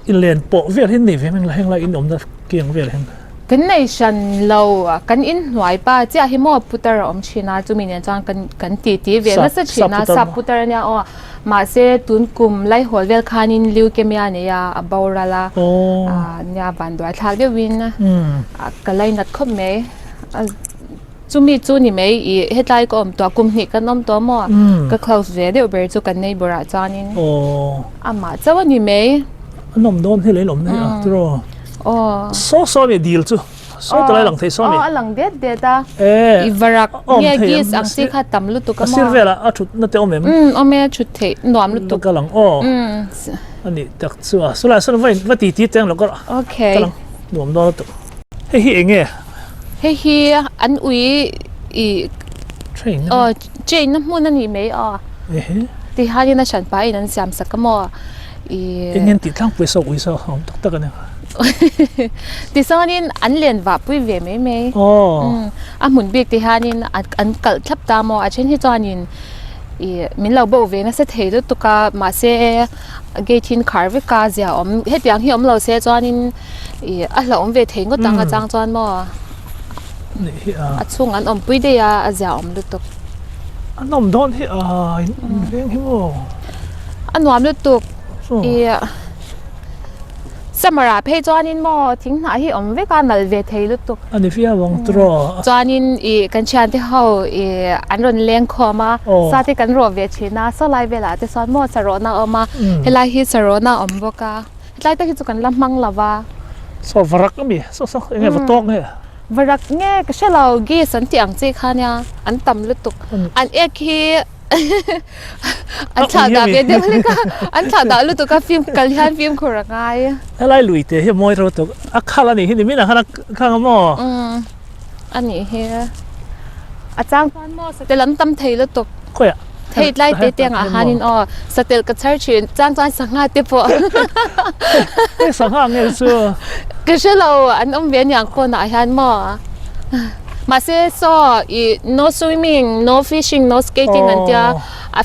อินเลียนโปะเวลเห็นนี่เวมอะไรอะไรอินอมจะเกี่ยงเวลเห็นกันในฉันเรากันอินหวยป้าเจ้าให้มั่วพุทธะอมชินาจุมีเนี่ยจางกันตีเวลนั่นสิชินาสับพุทธะเนี่ยมาเสตุนกุมไล่หัวเวลคานินลิวเกมียเนี่ยบาวราลาเนี่ยบันดวยทักเดวินนะก็ไล่นัดคบไหมจุมีจูนี่ไหมอีเฮ็ดไล่ก็ตัวกุมนี่ก็น้อมตัวมั่วก็คลาวส์เวเดียวเบอร์จูกันในบราจานินมาเจ้าวันนี้ไหมน้อมโดนที่เลยหลมเนี่ยตัวซ้อเนี่ยดีลจูซ้อตัวไรหลังเทซ้อนี่หลังเด็ดอีวรักเนี่ยกีสอังสิขัดตำลุตุก็มาสิเวล่ะชุดนั่นเตอเมมเมชุดเทนวมลุตุก็หลังอันนี้ตักสัวสุดแล้วสุดว่าตีเต็งแล้วก็โอเคก็หลังนวมโดนตุเฮ้ยเองเฮ้ยอันอุยอีเจนน้ำมันนั่นนี่ไหมที่ฮานี่น่าฉันไปนั่นสามสักก็มั่วเงี้ยติดทั้งไปส่งวิศวะของตักกันเนี่ยที่สองนี่อันเรียนว่าปุ้ยเวไม่หมุนเบียกที่ฮานี่อันกัดทับตามอเช่นที่จอนินมินเราบอกเวนะเสถียรตุกามาเสเกทินคาร์วิกาเสียเฮ็ดอย่างที่เราเสียจอนินเราเวทงก็ตั้งกระจังจอนมั่วช่วงอันปุ้ยเดียเสียลุตุกอันนมโดนที่เรื่องที่มั่วอันนวมลุตุกสมราเพจอนินมอทิ้งหน้าที่เวกันมาเวทีลุตุกอันนี้ฟิอาวังตรอจอนินกันเชียนที่เขาอันรอนเลี้ยงคอมาซาที่กันรัวเวชีน่าสลายเวลาที่สอนมอสโรนาออกมาเฮลาฮิสโรนาอมบกาเฮลาที่จุกันลำมังลาวาสอบวรักก็มีสอบยังไงวตอกเนี่ยวรักเนี่ยก็ใช่เรากีสันติอังเจคาเนี่ยอันต่ำลุตุกอันเอกฮีอันฉาดาเบียเดียวเลยก็อันฉาดาลุตุกฟิล์มกัลยันฟิล์มโคราไงอะไรลุยเตะเฮ้ยมวยเราตุกอักขลันนี่ที่นี่ไม่น่าขนาดข้างมออันนี้เฮ้ยอาจารย์ฟันมอสเตลันตั้มเทลุตุกคุยอะเทยไล่เตียงอาหารนินสเตลกับเชอร์ชินจ้างสังหารเตปสังหารเนี่ยชัวก็ใช่เราอันเวียนอย่างคนอาหารมอมาเสียซอno swimming no fishing no skating อันเดีย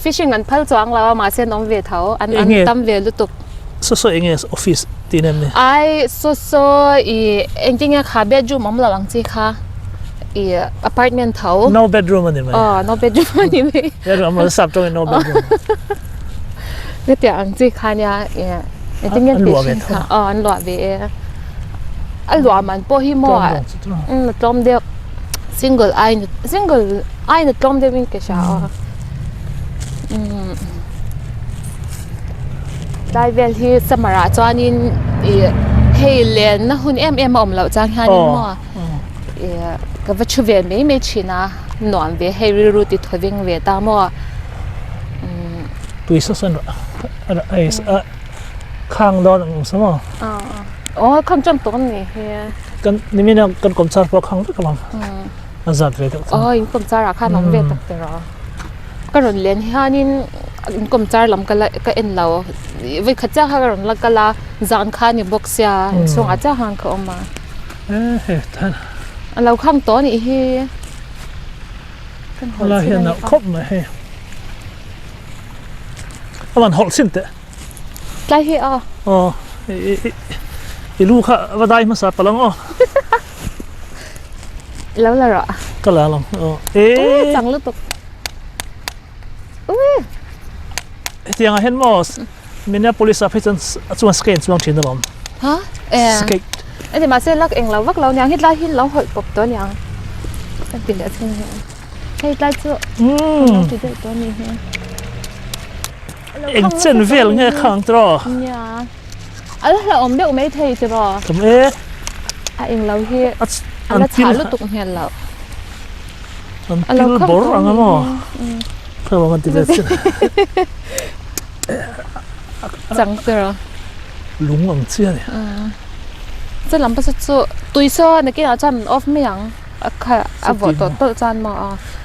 fishing อันพัลจวงเรามาเสียน้องเวทเขาอันตั้มเวลุตุกsoเองออฟฟิศที่นั่นเนี่ยไอ้soเองจริงๆค่ะ bedroom มั่งเราหลังจีค่ะapartment เขา no bedroom อันนี้ไหมno bedroom อันนี้ไหมเดี๋ยวเรามาสับตรง no bedroom ก็แต่อังจีค่ะเนี่ยเองจริงๆเป็นค่ะอันหลวเวอันหลวมันพอหิมะตรมเดียวsingle eye นะตรมเดียววิ่งเกชาได้เวลที่สมราจอนินเฮเลนนะหุ่นอมอมเราจางฮานินมั่วก็ว่าชูเวไม่ชินะหนอนเวเฮริรูติทวิ่งเวตามั่วตุยสันไอ้ข้างดอนสมอข้างจำต้นนี่เฮียกันนี่มีนะกันกลมซาร์พอข้างด้วยกันอาจารย์เวทอินกลมซาร์ค่ะน้องเวทตักเตอร์ก็รอนเลี้ยนฮานินอินกลมซาร์ลำกันละก็เอ็นเราวิขจ้าฮารอนละกันละจานข้านี่บ็อกเซียส่งอาจารย์ฮังเขาออกมาเฮ้ท่านเราข้างต้นนี่เฮียเราเห็นนะครบไหมเฮ้ มันหอลสินเตะ ไล่ที่อ๋อลูกค่ะว่าได้มาสับปะลังอ๋อแล้วล่ะเหรอก็แล้วลองจังลึกตกที่ยังเห็นมอสมินเนี่ย police ให้จนส่วนสเกนส่วนเชียนตลอดฮะสเกตไอ้ที่มาเส้นลักเองเราวักเราเนี่ยฮิตไล่ฮิตเราหอยปบตัวเนี่ยเป็นติดแล้วใช่ไหมให้ไล่เจ้าติดตัวนี้ฮะเอ็งเซนเวลเงี้ยข้างตรอเนี่ยอะไรเราอมเด็กไม่เทใช่ป่ะทำไมเองเราเฮียอันละขาลุตุกเฮียเราเราบอร์อังมั้งเพราะว่ามันติดแล้วจังเตอลุงอังเชี่ยเนี่ยจะลำพัสดุตุยซ้อนักกินอาจารย์ออฟไม่ยังค่ะอาบตัวตัวอาจารย์มา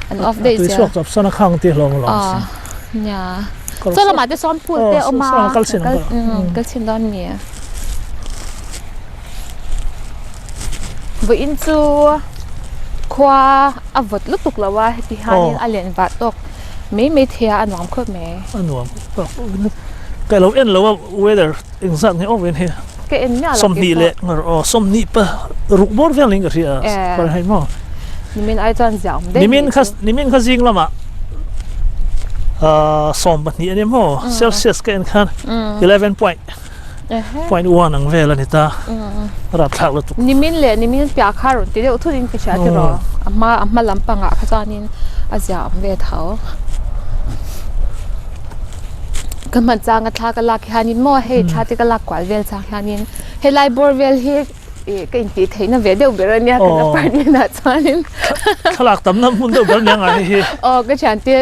อันออฟได้เสียตุยซ้อจับซ้อนข้างที่เราลองเนี่ยจะละมาได้ซ้อนพูดเตะออกมาก็ชินดอนเมียวินจูควาอาบลุตุกละว่าที่ฮานี่อาเลียนบาตกไม่เทียอันหวานโคตรแม่อันหวานก็เราเอ็นเราว่า weather อิงสักนี่โอ้เว้นเฮียก็เอ็นเนี่ยสมนีเละสมนีปะรุกบอร์เฟลิงก็เสียไปให้มั่งนี่มินไอจอนจ่านี่มินคัสยิงละมาสมบัตินี่อันนี้มั่งเซลเซียสก็เอ็นคัน11.1อังเวลนี่ตารับทักแล้วตุกนี่มินเล่นี่มินเปียคารุนที่เดียวทุดินกิจที่รอมาลำปังอ่ะขจานินอาจารย์เวทเขาก็มันจางกันทากันลักฮานินมั่วให้ทาที่กันลักกว่าเวลจางฮานินให้ไลบอร์เวลให้ก็อินทีเทนเวเดียวเบรเนี่ยกันละปาร์ตี้น่ะจานินขลักตำน้ำมันเดียวเบรเนี่ยไงก็ฉันที่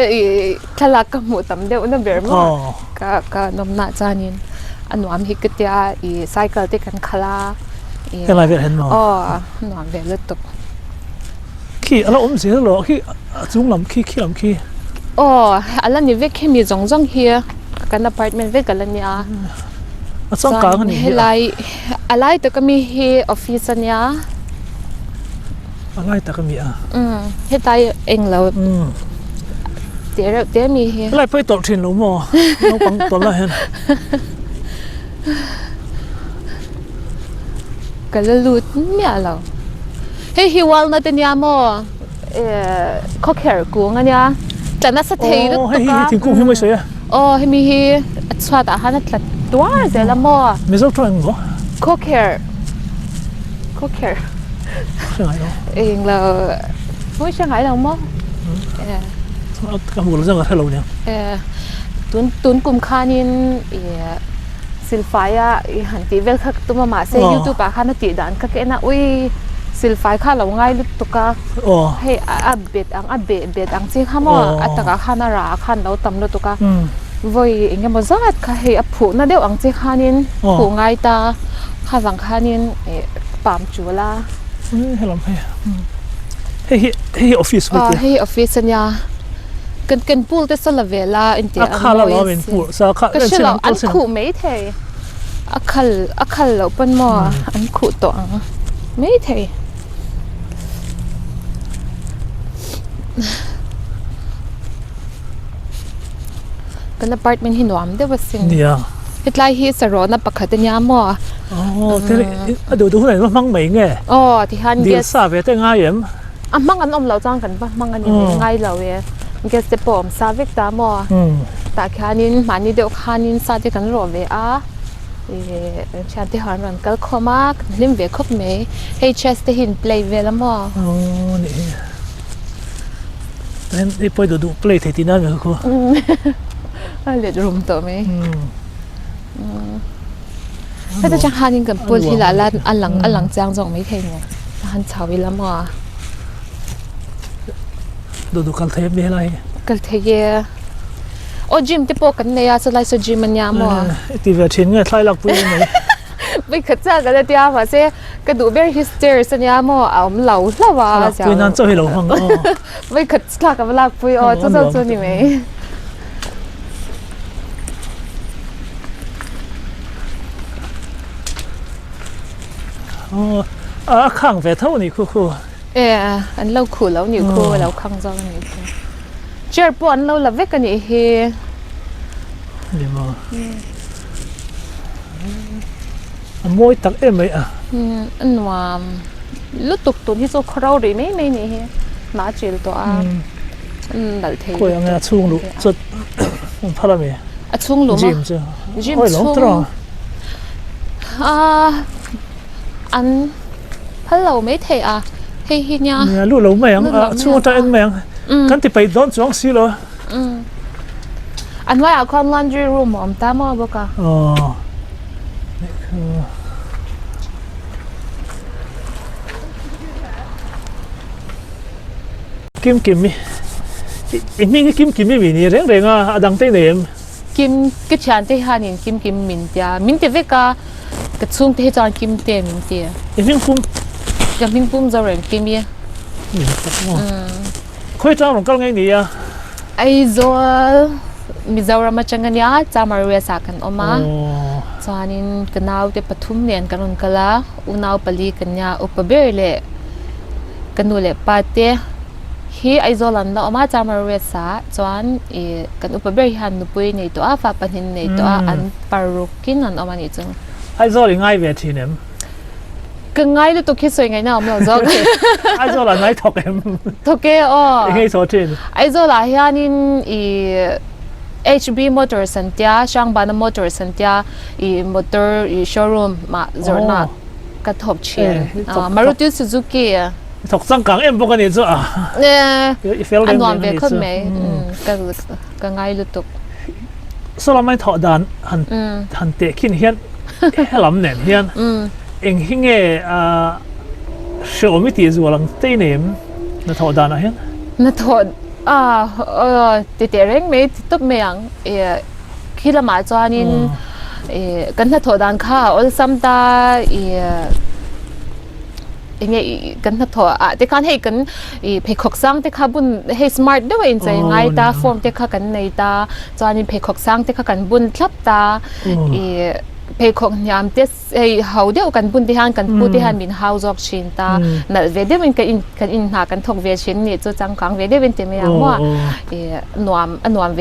ขลักกับหมูตำเดียวนั่นเบรมั่วก็นมน่ะจานินอันนั้นฮิกเตียไซเคิลที่กันขลาอะไรเวลเห็นมั้งนวมเวลตุกขี้อะไรเสียหรอขี้จุงลำขี้ลำขี้อะไรนี่เวกมีจงเฮียกันอพาร์ตเมนต์เวกันแล้วเนี่ยสองกลางนี่อะไรแต่ก็มีเฮออฟฟิศเนี่ยอะไรแต่ก็มีเฮตายเองแล้วเดี๋ยวมีเฮอะไรไปตกถิ่นหรือมั้งน้องปังตกแล้วเห็นก็เลยรู้เนี่ยเราเฮ้ยฮิวอลนั่นเนี่ยมั้งข้อแขนกูงั้นเนี่ยแต่น่าสะเทือนตัวก็ถึงกูไม่ใช่ให้มีเฮสวัสดิ์อาหารนั่นตัวเจ้าละมั้งไม่ชอบทำมั้งข้อแขนใช่ไหมเองเราไม่ใช่ไงเรามั้งก็พูดเรื่องอะไรเราเนี่ยตุนกลุ่มคานินสิลไฟหันตีเวลคักตัวมาเซยูทูบอะค่ะนัดตีดันคักเอ็นะอุ้ยสิลไฟค่ะเราง่ายลุกตุกะให้อัปเดตอัปเดตอังซีข้ามอัตกะข้านาราข้านเราตำลุตุกะวัยเองก็มาจัดค่ะให้อัพผูน่าเดียวอังซีข้านินผูง่ายตาข้าวังข้านินปามจูลาให้ลำให้ออฟฟิศให้ออฟฟิศสัญญากันพูดแต่สลับเวลาอินเดียข้าเราเป็นพูดสาขาก็เชื่อเราอันขู่ไม่เทอักขลเราเป็นหมออันขู่ตัวไม่เทกันอพาร์ตเมนต์หินวามเดี๋ยวสิ่งเฮ็ดไล่ฮีสโรนับปักขัดยามหมอดูไหนว่ามั่งไม่ไงที่ฮันเดียสาเวทง่ายยังมั่งอันเราจ้างกันปะมั่งอันนี้ง่ายเราเว้ยเกษตรปอมซาเวกตามอแต่แค่นี้มันนี่เดี๋ยวแค่นี้ซาที่กันรอเวฉันที่หันรันก็ขมากลิมเวคบเมย์ให้เชสที่หินเพลย์เวลมอนี่แต่นี่พอดูเพลย์ที่นั่นเหรอคุณเลือดรุมตัวไหมถ้าจะหันยิงกับปุ่นที่ละอันหลังจางจงไม่เท่ไงหันชาวิลมอดูกันเทปมีอะไรกันเทปโอ้จิมที่พวกกันเนี่ยสไลด์จิมมันยามว่ะที่เวทีเนี่ยใช้หลักปุ๋ยไหมไม่ขัดใจกันเลยที่อาว่าเซ่กระดูกเบอร์ฮิสเตอร์สัญญาหม้อเอาเหลาละว่าจ้าปุ๋ยนั่นจะให้เราฟังไม่ขัดใจกับหลักปุ๋ยเจ้านี่ไหมข้างเวทเท่านี้คู่อันเราขู่แล้วนิ้วคู่แล้วข้างจ้องนิ้วคู่เจอปอนเราละเวกันนี่เฮ มวยตักเอ็มไหมอ่ะอันว่าลุตุกตุนที่โซคราวดีไม่นี่มาเจอตัวดัลเทียคุยอะไรช่วงลุจุดพารามีช่วงลุมั้งจิมช่วงตรออันพะเราไม่เทเฮียเนี่ยลูกเราไม่ยังช่วงจะเอ็นไม่ยังกันที่ไปโดนจ้องสิเหรออันว่าคอนลอนดรีรูมตามมาบอกอ๋อนี่คือกิมมี่อีกนี่กิมมี่มีนี่เร่งอ่ะดังเต้นเองกิมก็ฉันที่หานี่กิมมินเตียเวกากระชุ่มที่จอนกิมเตียมินเตียอีกมิ่งปุ่มยังมิ่งปุ่มจะเรื่องกิมยี่คุยจ้าหลงก็ไงนี่อ่ะไอโซมิโซรามาจังกันยาจามาเรียสักันออกมาจานินกันนาวเตปทุมเนียนกันอุนกะลาอุนาวปลีกันยาอุปเบรเล่กันดูเล่ปาเตฮีไอโซลันละออกมาจามาเรียสาจวนกันอุปเบรฮันนุปุยในตัวฟ้าปันหินในตัวอันปารุกินอันออกมานี่จังไอโซลิง่ายเวทีเนี่ยก็ง่ายเลยตัวคิดสวยไงเนาะไม่รู้ไอโซลันไม่ถกเอ็มถกเกอง่ายสุดจริงไอโซลันฮานินHB Motor สันติอาช่างบ้าน Motor สันติอาMotor Showroom มาจอดนักกระทบเชียร์มารุติสุซุกิถกสังกังเอ็มพวกนี้จ้ะอันวันเวขึ้นไหมก็ง่ายเลยตุกสลับไม่ถอดดันหันเตะขึ้นเฮียนลำเนี่ยเฮียนเองหิ้งเชื่อไม่ตีจัวหลังเต้เนมน่าถอดดันนะเฮียนน่าถอดติดเร่งไม่ตุบเมียงคิดละมาจานินกันถ้าถอดดันข้าอัลซัมตายังไงกันถ้าถอดแต่การให้กันเพคกสังแต่ข้าบุญให้สมาร์ทด้วยอินใจง่ายตาฟอร์มแต่ข้ากันในตาจานินเพคกสังแต่ข้ากันบุญทับตาเพคกยามเตสเขาเดียวกันบุญที่หันกันพูดที่หันบินเฮาจอกชินตานั่นเวเดวินกันอินหากันทกเวชินนี่จู่จังกังเวเดวินเตมีอย่างว่าหนวมเว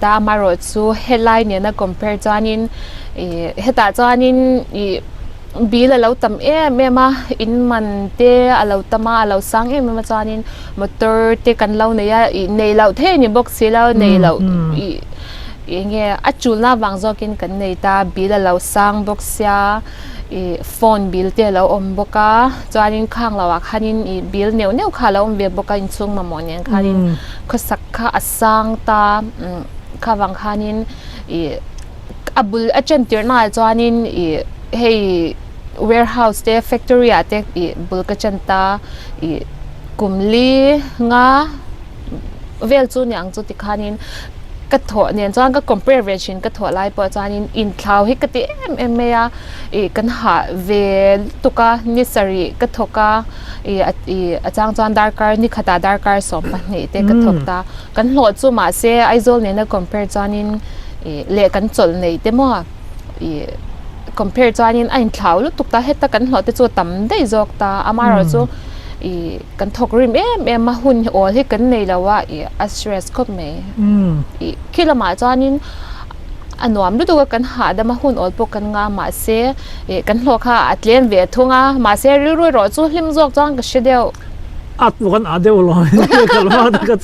ตามารถสู่เฮดไลน์เนี่ยนะ compare จานินเฮตาจานินบีละเราทำแม่มาอินมันเตะเราทำมาเราสร้างแม่มาจานินมอเตอร์เตะกันเราเนี่ยในเราเท่เนี่ยบอกสิเราในเรายังไงอัจจุลน่าบางจอกินกันในตาบิลเราสร้างบอกเสียฟอนบิลเตเราอมบอกาจานินข้างเราคันินบิลเนี่ยข้าเราอมเบียบอกาอินซุงมาหมอนยังคันินก็สักข้าสร้างตาข้าวังคันินอับุลอาจารย์เตียน่าจานินให้ warehouse เต factory อาเตบุลกจันตากุมลีงาเวลจูนยังจุดที่คันินกระถอเนี่ยจานก็ comparison กระถอไล่ปอจานินอินคลาวให้กระติเอ็มเมียกันหาเวลตุกานิสรีกระถกาอาจารย์จานดาร์การนี่ขตาดาร์การสมปันนี่เตกระถกตากันโหลดจูมาเซไอโซลเนี่ยนะ compare จานินเละกันจนในเตมั่วcompare จานินอินคลาวลุตุกตาเฮตกันโหลดแต่จูต่ำได้จอกตาอามาเราจูกันทกริมมาหุ่นโอที่กันในแล้วว่าอัสเรสก็ไม่คิดละมาจานินอันนวมดูตัวกันหาได้มาหุ่นโอปกันงามาเสกันโลค่ะอัดเลียนเวทงามาเสรวยรอจูหิมจอกจางก็เชเดียวอัดวันอัดเดียวเลยกันมาตั้งแต่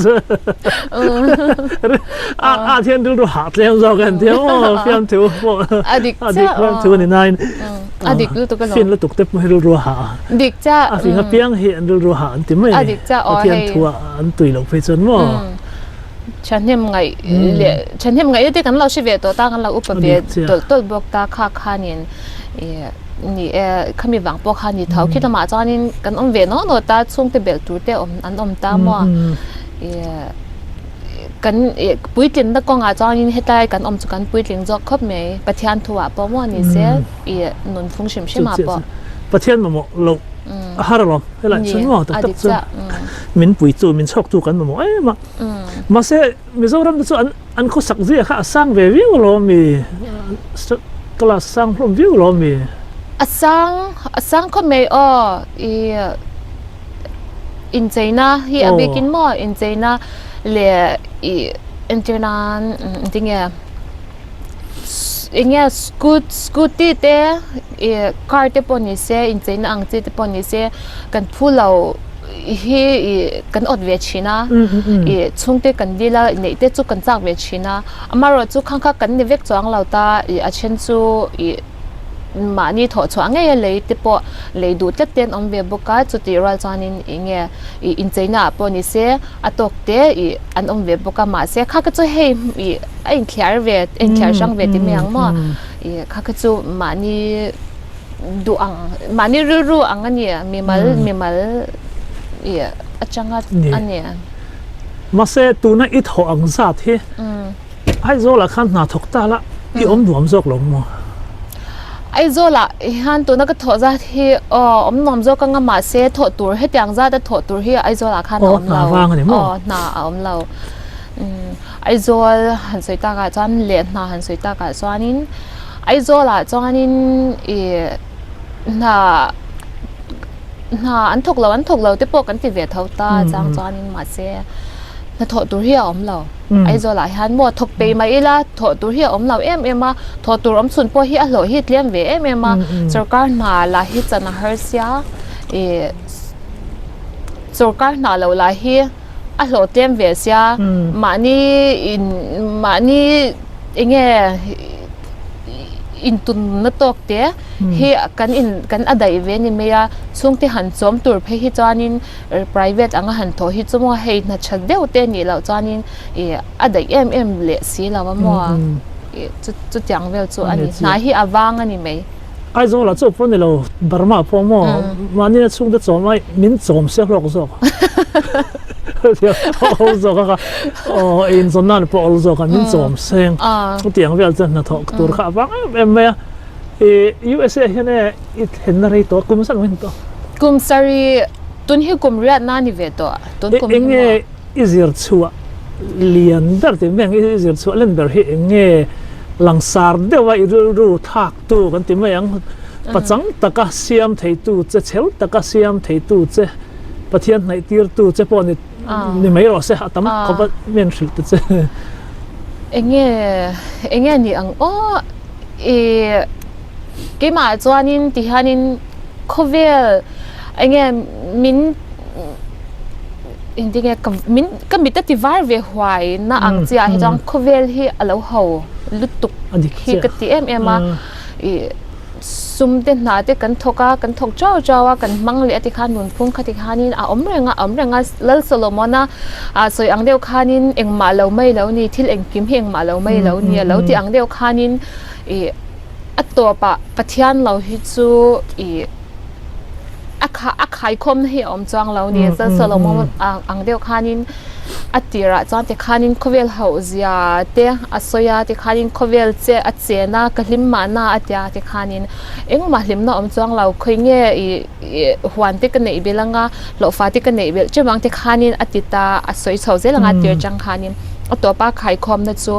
อัดเทียนดูหาเลี้ยงจอกกันเดียวเพียงถืออดีตเพียงถือในนายอดีตรู้ตัวกันฟินแล้วตกเต็มไม่รู้หาดิกจ้าฟินก็เพียงเห็นรู้หาอันที่ไม่อดีตจ้าอ๋อเพียงทัวอันตุยลงไปจนว่าฉันเห็นไงฉันเห็นไงที่กันเราชีวิตตัวตั้งกันเราอุปเบศตัวบอกตาค่านี่นี่ขมีบางพวกคันนี่เท่าคิดมาจานินกันอมเวเนาะโนตาช่วงที่เบลตูเตอมอันอมตามัวกันปุ้ยจินตะกงอาจานินเฮตไลกันอมจุกันปุ้ยจินจอกคบเมย์ปะเทียนทัวปอมัวนี่เสียนนฟุงชิมใช่มาปอปะเทียนมาหมดลงฮาร์ลอมเฮลันฉันว่าตัดจ้ะมินปุ้ยจูมินชอกจูกันมาหมดมาเสมิโซรัมจูอันเขาสักเสียค่ะสร้างเววิวลมีกลาสร้างพรมวิวลมีasang ko may in China hi abekin mo in China le internan tinga inge scooty te car te poni se in chain ang te poni se kan phulo hi kan ot ve china chungte kan dila nei te chu kan chak ve china amaro chu khangkha kan ni vek chawng lauta a chen chu mani tho chwa nge le te po le du te ten om ve boka chu ti ral chanin inge in chaina poni se atok te an om ve boka ma se kha ka chu he in clear ve in clear sang ve ti meang ma kha ka chu mani du ang mani ru ang ania mimal achanga ania mase tuna it ho ang za the ai zo la khan na thok ta la i om duam zok long mo ai zo la han tuna ka tho za thi om nom zo ka nga ma se tho tur he tyang za da tho tur hi ai zo la khan om lo na om lo ai zo han soi ta ka chan le na han soi ta ka chuanin ai zo la chuanin na an thok lo te po kan ti ve thau ta chang chuanin ma se na tho tur hi om lo ai zo la han mo thok pe mai la tho tur hi om lo em ma tho tur om chun po hi a lo hi tlem ve em ma sarkar na la hi chana har sia sarkar na lo la hi a lo tlem ve sia mani inge in tun na tok te he kan adai ve ni meya chungte han chom tur phe hi chanin private anga han tho hi chumo hei na chhat deu te ni lo chanin adai em le si lawa mo chu tiang vel chu ani na hi awang ani me ai zo la chu pon lo Burma po mo mani na chung de chom mai min chom se hlok zo zo ka in zonan po zo ka min chom seng tiang vel chan na thok tur kha wang em me USA hene it henry to kum san win to kum sari tun hi kum riat na ni ve to tun kum nge izir chua lian dar te meng izir chua len ber hi nge langsar dewa ru thak tu kan ti mayang pachang taka siam thei tu che chel taka siam thei tu che pathian nai tir tu che pon ni mai ro se atam ko ba men shil tu che enge ni ang ke ma chuanin ti hanin khovel enge min indinge min kamita ti var ve hwai na ang chia hi jang khovel hi alo ho lutuk hi ka ti em a sum te na te kan thok chawa kan mang le ti khan nun phung khati khanin a om renga lal solomona a soi ang deu khanin eng ma lo mai lo ni thil eng kim heng ma lo mai lo ni lo ti ang deu khanin atopa pathian lo hi chu a khai khom hi om chang lo ni sa solomon ang deu khanin atira chan te khanin khovel ho zia te asoya te khanin khovel che a chena kahlim ma na atya te khanin engma hlim na om chang lo khoinge huan te ka nei belanga lo fa te ka nei bel chewang te khanin atita asoi chho zelanga tir chang khanin atopa khai khom na chu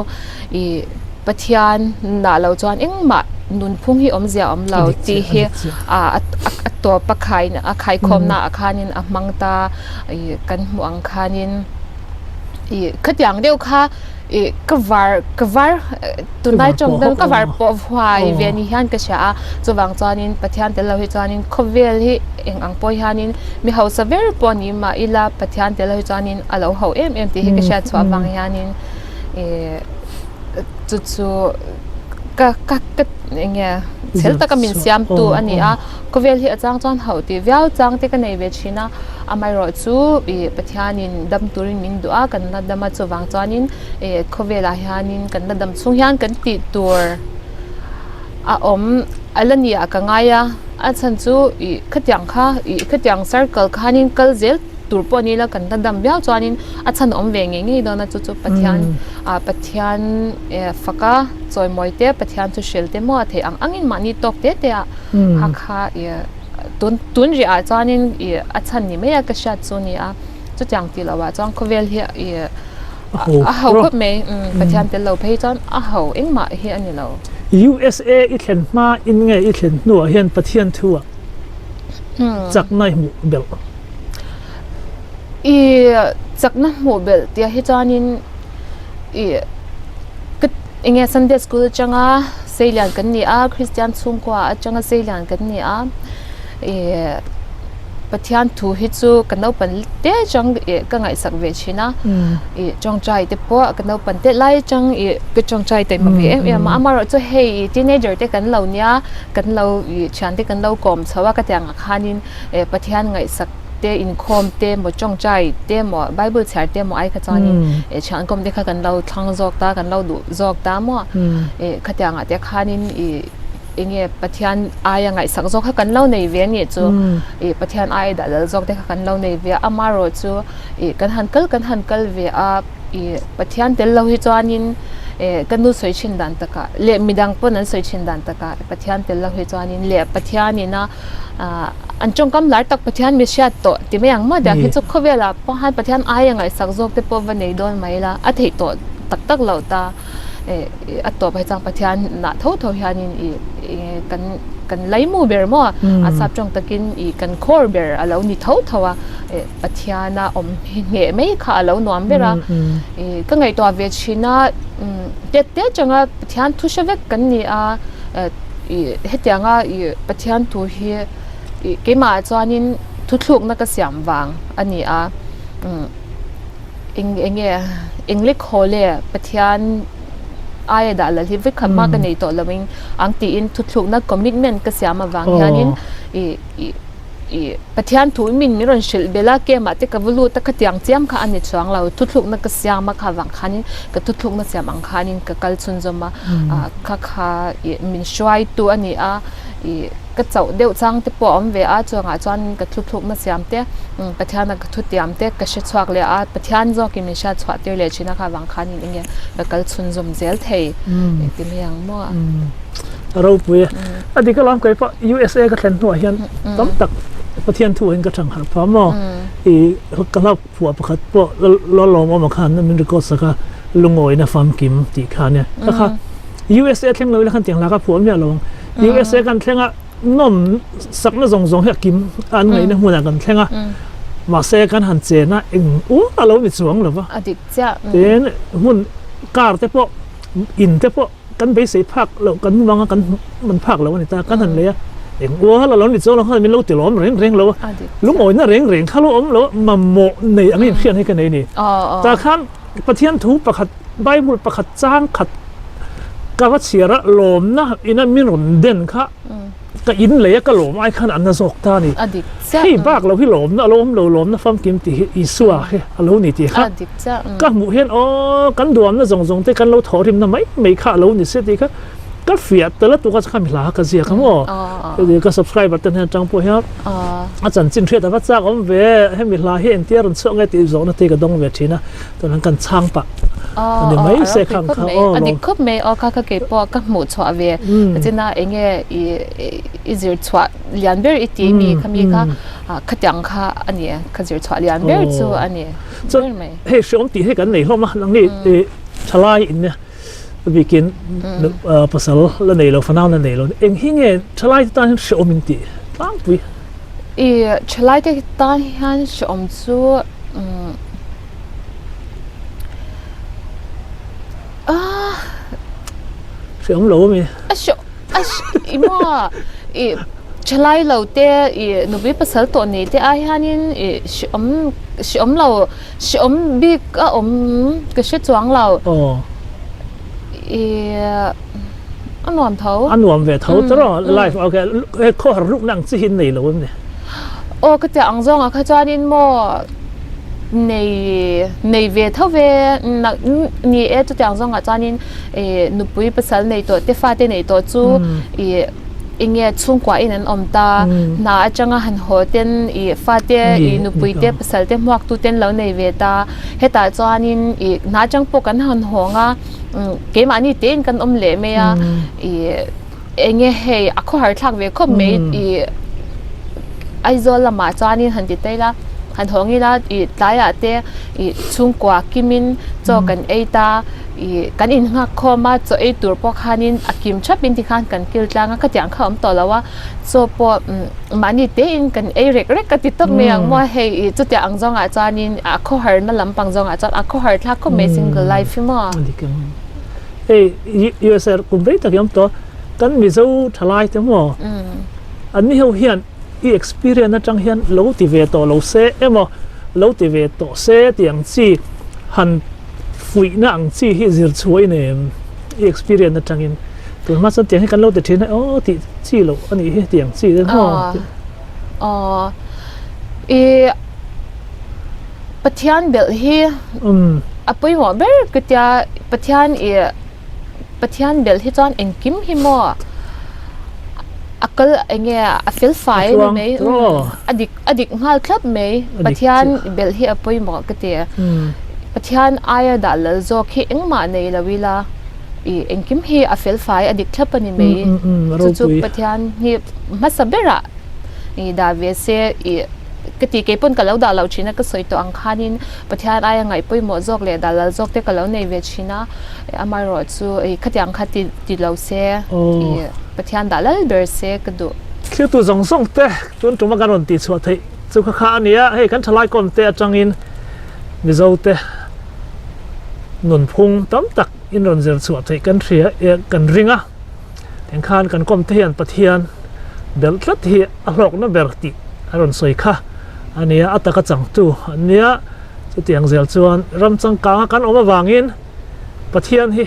pathian na lo chuan engma nun phung hi om zia om lo ti hi to pa khai khom na akhanin a mangta kan muang khanin khatyang deu kha kavar tunai chong dang kavar po hwai ve ni han ka sha chuwang chanin pathian te lo hi chanin khovel hi eng ang poi hanin mi ho sa ver poni ma ila pathian te lo hi chanin alo ho em ti hi ka sha chwa wang hanin chu ka nge chel ta ka min siam tu ani a kovel hi achang chon ho ti viau chang te ka nei ve china amai ro chu pathianin dam turin min du a kan na dama chuwang chanin khovela hianin kan na dam chung hian kan ti tur a om alania ka ngaya a chan chu khatyang circle khanin kal zel tur poni la kan dam biao chanin a chan om ve nge dona chu pathian faka choi moite pathian chu shelte mo the angin mani tok te ha kha tun ri a chanin a chan ni me ka sha chu ni a chu chang ti lawa chang khovel hi a ho khop me pathian te lo phei chan a ho engma hi ani lo USA i thlen ma in nge i thlen nu hian pathian thua chak nai mu bel chakna mu bel tia hi chanin inge Sunday school changa lian kan ni a Christian chungkwa atanga sei lian kan ni a pathian thu hi chu kanau pan te chang ka ngai sak ve china chong chai te po kanau pan te lai chang ke chong chai te ma ve ma amaro chu hey teenager te kan lo nia kan lo chan te kan lo kom chawa ka tyang khanin pathian ngai sak te in khom te mo chong chai te mo bible char te mo ai ka chanin chan kom te kha kan lo thang jok ta kan lo du jok ta mo khatyang a te khanin inge pathian aya ngai sak jok kha kan lo nei ve ni chu pathian ai da jok te kha kan lo nei ve amaro chu kan han kal ve a pathian tel lo hi chanin kan nu soi chin dan taka le midang pon an soi chin dan taka pathian tel lo hi chanin le pathian ni na an chong kam lar tak pathian mi sha to ti me yang ma da ki chu khowela pa han pathian aya ngai sak jok te po va nei don mai la a thei to tak lo ta atto bai chang pathian na tho hianin kan laimu ber mo asap chong takin kan khor ber alo ni tho pathiana om nge mai kha alo nuam bera ka ngai to ve china te changa pathian thu shavek kan ni a hetianga pathian thu hi ke ma chanin thu thluk na ka siam wang ani a English hole pathian ai da la hi vik khama ka nei to lawing ang ti in thu thluk na commitment ka siama wang hianin pathian thu min mi ron shil bela ke ma te ka vulu ta khatyang chiam kha ani chuang lo thu thluk na ka siama kha wang khanin ka thu thluk na siam ang khanin ka kal chun zoma kha min shwai tu ani a ka chau deuh chang te po om ve a chuanga chuan ka thu thluk na siam te pathian ka thu tiam te ka she chhuak le a pathian zo ki mi sha chhuak te le china kha wang khanin inge ka kal chun zom zel thei ti me yang mo ro pui adi ka lam kai pa USA ka thlen hnuai hian tam tak pathian thu in ka thang har pa mo ka lak phua pakhat po lo mo khan min ri ko saka lungoi na fam kim ti kha ne kha USA thleng lo la khan tiang la ka phuam ya lo USA kan thlenga nom sakna zong he kim an ngai na huna kan thlenga ma se kan han che na eng alo mi chuang lo wa adik cha ten hun kar te po in te po kan be sei phak lo kan wanga kan man phak lo ni ta kan han le eng la lo ni chu lo kha min lo ti lom reng lo lu ngoi na reng kha lo om lo ma mo nei ang in khian he kan nei ni ta khan pathian thu pakhat bible pakhat chang khat ka wa chira lom na ina min ron den kha ka in le ka lom ai khan an na sok ta ni adik hey bak lo hi lom na lom na fam kim ti i suwa he alo ni ti kha adik cha ka mu hen kan duam na zong te kan lo thorim na mai kha lo ni se ti kha ka fiat tala tu ka kham la ka zia ka mo ka subscribe button han chang po ha a chan chin thre ta wa chak om ve he mi la he en tiar ron chong ti zo na te ka dong ve thina to nan kan chang pa ani mai se kham kha adik khop me ka ke po ka mu chwa ve china enge i zir chwa lian ber iti mi khami kha khatyang kha ani ka zir chwa lian ber chu ani he shom ti he kan nei hloma lang ni thalai in ne bikin pasal la nei lo fanau na nei lo eng hinge thalai ta shom in ti tang pui thalai te ta han shom chu shom lo mi imo chalai lo te nubi pasal to ni te ai hanin shom bi ka ka she chuang lo anwam ve tho tro life okay ko har ruk nang chi hin nei lo ni ka te angzong a kha chanin mo nei ve tho ve ni tu te angzong a chanin nupui pasal nei to te fa te nei to chu inge chungkwa in an omta na achanga han hoten fa te nupui te pasal te muak tu ten lo nei ve ta heta chanin na chang po kan han honga ke mani ten kan om le me ya enge hey akho har thak ve kho me aizol ma chanin han ti tela han hongi la tlaya te chungkwa kimin cho kan eita kan in nga khoma cho e tur po khanin akim chapin ti khan kan kil tlanga ka tyang kham to lawa so po mani te in kan e rek ka ti top me ang mo hey chu te angjong a chanin akho har na lampang jong a chat akho har thla ko me single life mo hey user kumbrei ta yam to kan Mizo thalai te mo an ni ho hian I experience na chang hian lo ti ve to lo se emo lo ti ve to se tiang chi han fui na ang chi hi zir chuai ne I experience na changin tu ma sa tiang hi kan lo te thina o ti chi lo ani hi tiang chi den ho e pathian bel hi apoi mo ber kutya pathian bel hi chon en kim hi mo akal enge a feel fine me adik ngal club me pathian bel hi apoi mo kate pathian aya dalal zo khi engma nei lawila I engkim hi a feel fine adik club ani me chu pathian hi masabera I da ve se I kati ke pon kalau da lau china ka soi to ang khanin pathian aya ngai poi mo jok le dalal jok te kalau nei ve china amaro chu khatyang khati ti lau se pathian dalal ber se kadu khi tu zong song te tun tu ma kan on ti chwa thei chu kha kha ania hei kan thalai kon te atangin Mizo te nun phung tam tak in ron zer chwa thei kan thria kan ringa teng khan kan kom te hian pathian bel tlat hi a hlok na ber ti aron soi kha ania ataka chang tu ania chu tiang zel chuan ram chang ka kan oma wangin pathian hi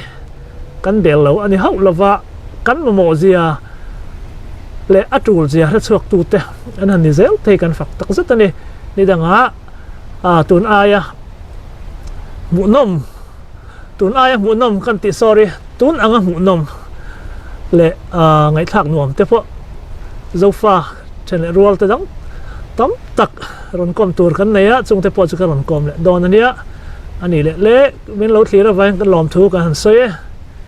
kan bel lo ani hau lova kan mo zia le atul zia ra chuak tu te anan ni zel te kan fak tak zat ani ni danga tun aya mu nom kan ti sorry tun anga mu nom le ngai thak nuam te pho zofa chane rual te dang tam tak ron kom tur kan neya chung te po chu kan ron kom le don ania ani le min lo thlir avai kan lom thu kan soi